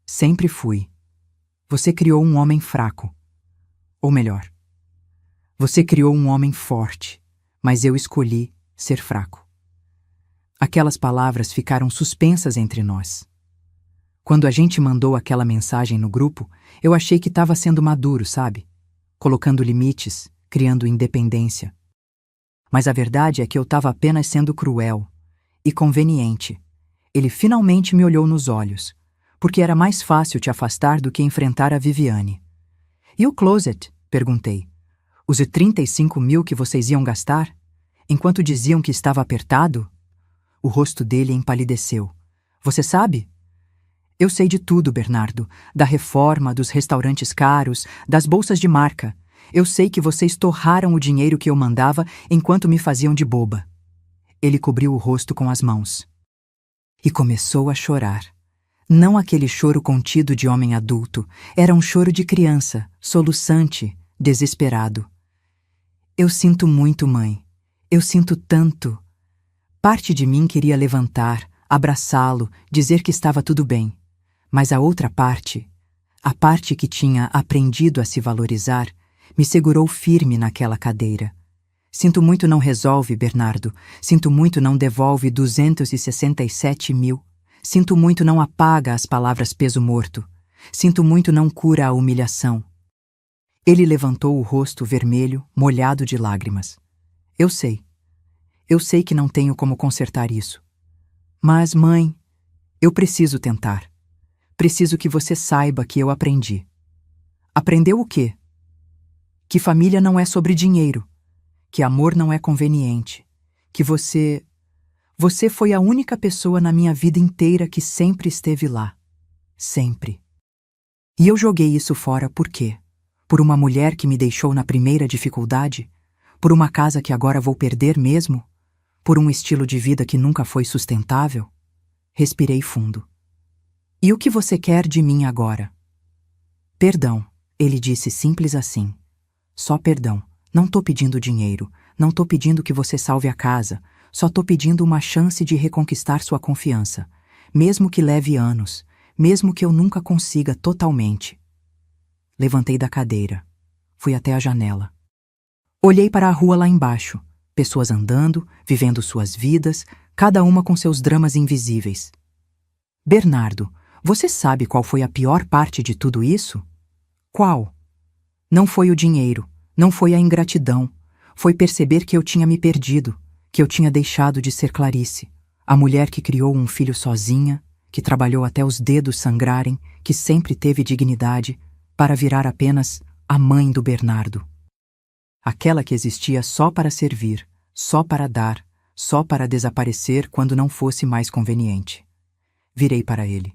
Sempre fui. Você criou um homem fraco. Ou melhor, você criou um homem forte, mas eu escolhi ser fraco. Aquelas palavras ficaram suspensas entre nós. Quando a gente mandou aquela mensagem no grupo, eu achei que estava sendo maduro, sabe? Colocando limites, criando independência. Mas a verdade é que eu estava apenas sendo cruel e conveniente. Ele finalmente me olhou nos olhos, porque era mais fácil te afastar do que enfrentar a Viviane. E o closet? Perguntei. Os 35 mil que vocês iam gastar? Enquanto diziam que estava apertado? O rosto dele empalideceu. Você sabe? Eu sei de tudo, Bernardo. Da reforma, dos restaurantes caros, das bolsas de marca. Eu sei que vocês torraram o dinheiro que eu mandava enquanto me faziam de boba. Ele cobriu o rosto com as mãos. E começou a chorar. Não aquele choro contido de homem adulto. Era um choro de criança, soluçante, desesperado. Eu sinto muito, mãe. Eu sinto tanto. Parte de mim queria levantar, abraçá-lo, dizer que estava tudo bem. Mas a outra parte, a parte que tinha aprendido a se valorizar, me segurou firme naquela cadeira. Sinto muito não resolve, Bernardo. Sinto muito não devolve 267 mil. Sinto muito não apaga as palavras peso morto. Sinto muito não cura a humilhação. Ele levantou o rosto vermelho, molhado de lágrimas. Eu sei. Eu sei que não tenho como consertar isso. Mas, mãe, eu preciso tentar. Preciso que você saiba que eu aprendi. Aprendeu o quê? Que família não é sobre dinheiro. Que amor não é conveniente. Que você Você foi a única pessoa na minha vida inteira que sempre esteve lá. Sempre. E eu joguei isso fora por quê? Por uma mulher que me deixou na primeira dificuldade? Por uma casa que agora vou perder mesmo? Por um estilo de vida que nunca foi sustentável? Respirei fundo. E o que você quer de mim agora? Perdão, ele disse simples assim. Só perdão. Não tô pedindo dinheiro. Não tô pedindo que você salve a casa. Só tô pedindo uma chance de reconquistar sua confiança. Mesmo que leve anos. Mesmo que eu nunca consiga totalmente. Levantei da cadeira. Fui até a janela. Olhei para a rua lá embaixo. Pessoas andando, vivendo suas vidas, cada uma com seus dramas invisíveis. Bernardo, você sabe qual foi a pior parte de tudo isso? Qual? Não foi o dinheiro, não foi a ingratidão. Foi perceber que eu tinha me perdido, que eu tinha deixado de ser Clarice, a mulher que criou um filho sozinha, que trabalhou até os dedos sangrarem, que sempre teve dignidade, para virar apenas a mãe do Bernardo. Aquela que existia só para servir, só para dar, só para desaparecer quando não fosse mais conveniente. Virei para ele.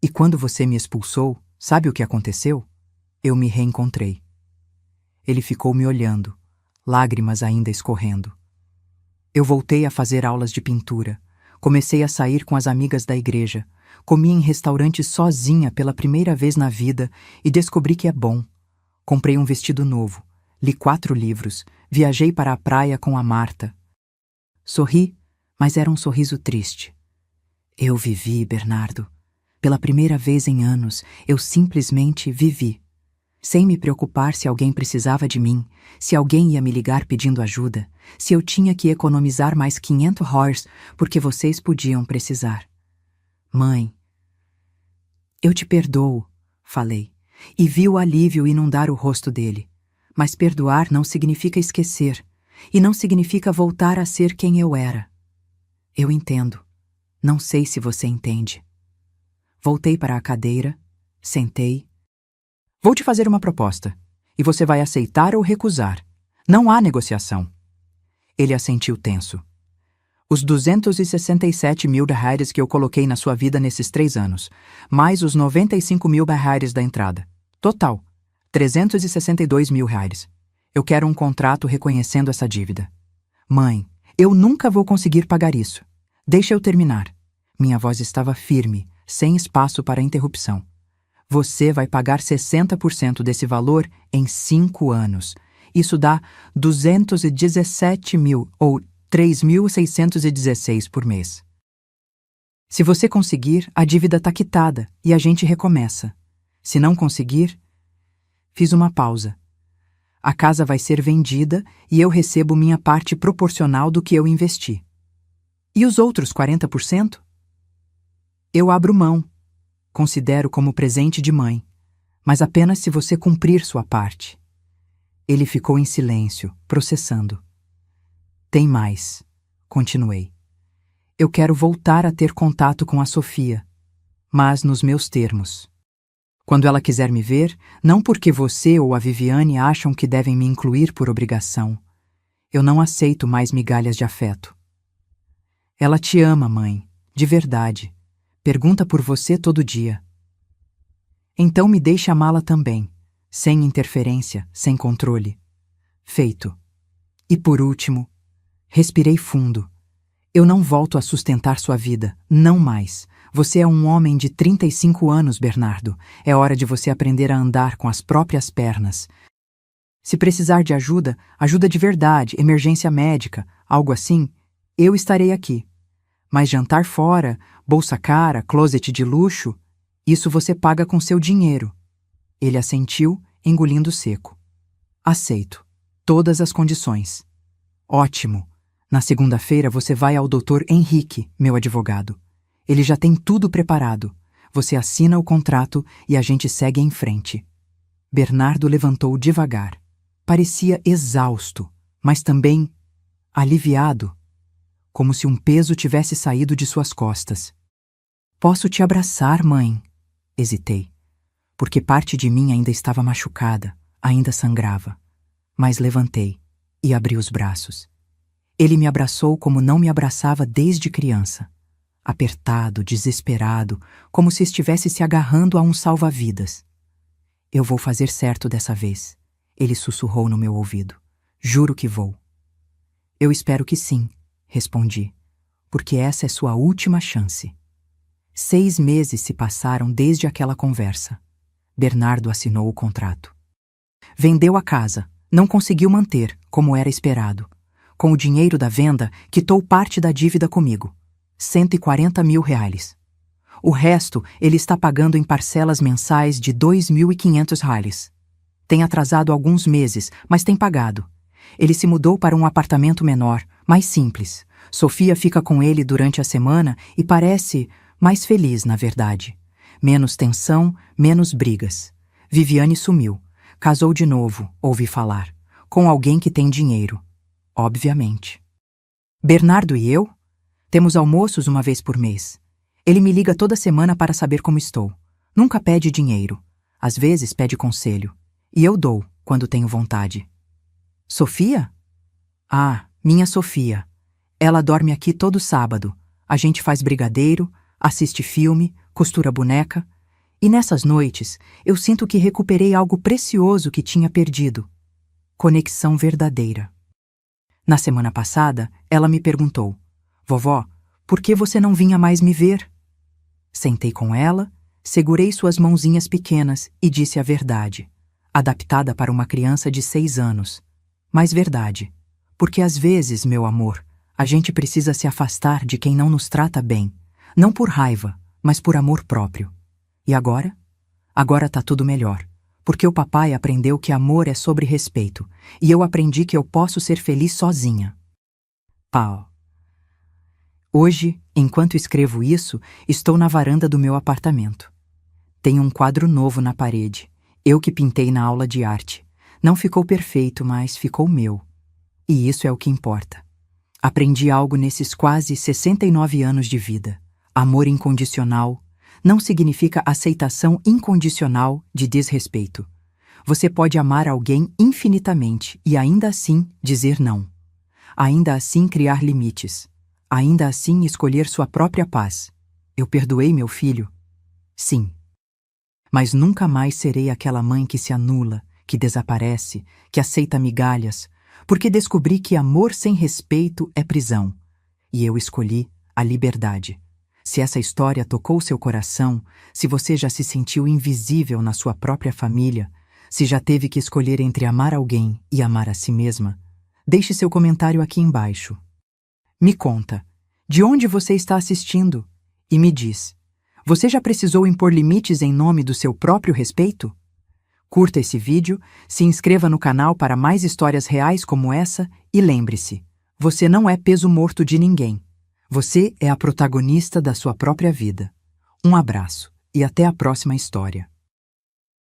E quando você me expulsou, sabe o que aconteceu? Eu me reencontrei. Ele ficou me olhando, lágrimas ainda escorrendo. Eu voltei a fazer aulas de pintura. Comecei a sair com as amigas da igreja. Comi em restaurantes sozinha pela primeira vez na vida e descobri que é bom. Comprei um vestido novo. Li 4 livros. Viajei para a praia com a Marta. Sorri, mas era um sorriso triste. Eu vivi, Bernardo. Pela primeira vez em anos, eu simplesmente vivi. Sem me preocupar se alguém precisava de mim, se alguém ia me ligar pedindo ajuda, se eu tinha que economizar mais 500 HORs porque vocês podiam precisar. Mãe, eu te perdoo, falei, e vi o alívio inundar o rosto dele. Mas perdoar não significa esquecer, e não significa voltar a ser quem eu era. Eu entendo. Não sei se você entende. Voltei para a cadeira, sentei. Vou te fazer uma proposta, e você vai aceitar ou recusar. Não há negociação. Ele assentiu tenso. Os 267 mil reais que eu coloquei na sua vida nesses 3 anos, mais os 95 mil reais da entrada. Total, 362 mil reais. Eu quero um contrato reconhecendo essa dívida. Mãe, eu nunca vou conseguir pagar isso. Deixa eu terminar. Minha voz estava firme, sem espaço para interrupção. Você vai pagar 60% desse valor em 5 anos. Isso dá 217 mil ou 3.616 por mês. Se você conseguir, a dívida está quitada e a gente recomeça. Se não conseguir, fiz uma pausa. A casa vai ser vendida e eu recebo minha parte proporcional do que eu investi. E os outros 40%? Eu abro mão. Considero como presente de mãe, mas apenas se você cumprir sua parte. Ele ficou em silêncio, processando. Tem mais, continuei. Eu quero voltar a ter contato com a Sofia, mas nos meus termos. Quando ela quiser me ver, não porque você ou a Viviane acham que devem me incluir por obrigação. Eu não aceito mais migalhas de afeto. Ela te ama, mãe, de verdade. Pergunta por você todo dia. Então me deixe amá-la também, sem interferência, sem controle. Feito. E por último, respirei fundo. Eu não volto a sustentar sua vida, não mais. Você é um homem de 35 anos, Bernardo. É hora de você aprender a andar com as próprias pernas. Se precisar de ajuda, ajuda de verdade, emergência médica, algo assim, eu estarei aqui. Mas jantar fora, bolsa cara, closet de luxo, isso você paga com seu dinheiro. Ele assentiu, engolindo seco. Aceito. Todas as condições. Ótimo. Na segunda-feira você vai ao Dr. Henrique, meu advogado. Ele já tem tudo preparado. Você assina o contrato e a gente segue em frente. Bernardo levantou devagar. Parecia exausto, mas também aliviado. Como se um peso tivesse saído de suas costas. Posso te abraçar, mãe? Hesitei, porque parte de mim ainda estava machucada, ainda sangrava. Mas levantei e abri os braços. Ele me abraçou como não me abraçava desde criança. Apertado, desesperado, como se estivesse se agarrando a um salva-vidas. Eu vou fazer certo dessa vez, ele sussurrou no meu ouvido. Juro que vou. Eu espero que sim, respondi, porque essa é sua última chance. 6 meses se passaram desde aquela conversa. Bernardo assinou o contrato. Vendeu a casa, não conseguiu manter, como era esperado. Com o dinheiro da venda, quitou parte da dívida comigo. 140 mil reais. O resto ele está pagando em parcelas mensais de 2.500 reais. Tem atrasado alguns meses, mas tem pagado. Ele se mudou para um apartamento menor, mais simples. Sofia fica com ele durante a semana e parece mais feliz, na verdade. Menos tensão, menos brigas. Viviane sumiu. Casou de novo, ouvi falar. Com alguém que tem dinheiro. Obviamente. Bernardo e eu? Temos almoços uma vez por mês. Ele me liga toda semana para saber como estou. Nunca pede dinheiro. Às vezes pede conselho. E eu dou, quando tenho vontade. Sofia? Ah, minha Sofia. Ela dorme aqui todo sábado. A gente faz brigadeiro, assiste filme, costura boneca. E nessas noites, eu sinto que recuperei algo precioso que tinha perdido. Conexão verdadeira. Na semana passada, ela me perguntou: Vovó, por que você não vinha mais me ver? Sentei com ela, segurei suas mãozinhas pequenas e disse a verdade, adaptada para uma criança de 6 anos. Mas verdade, porque às vezes, meu amor, a gente precisa se afastar de quem não nos trata bem, não por raiva, mas por amor próprio. E agora? Agora tá tudo melhor, porque o papai aprendeu que amor é sobre respeito, e eu aprendi que eu posso ser feliz sozinha. Pau. Hoje, enquanto escrevo isso, estou na varanda do meu apartamento. Tenho um quadro novo na parede, eu que pintei na aula de arte. Não ficou perfeito, mas ficou meu. E isso é o que importa. Aprendi algo nesses quase 69 anos de vida. Amor incondicional não significa aceitação incondicional de desrespeito. Você pode amar alguém infinitamente e ainda assim dizer não. Ainda assim criar limites. Ainda assim escolher sua própria paz. Eu perdoei meu filho? Sim. Mas nunca mais serei aquela mãe que se anula, que desaparece, que aceita migalhas, porque descobri que amor sem respeito é prisão. E eu escolhi a liberdade. Se essa história tocou seu coração, se você já se sentiu invisível na sua própria família, se já teve que escolher entre amar alguém e amar a si mesma, deixe seu comentário aqui embaixo. Me conta, de onde você está assistindo? E me diz, você já precisou impor limites em nome do seu próprio respeito? Curta esse vídeo, se inscreva no canal para mais histórias reais como essa e lembre-se, você não é peso morto de ninguém. Você é a protagonista da sua própria vida. Um abraço e até a próxima história.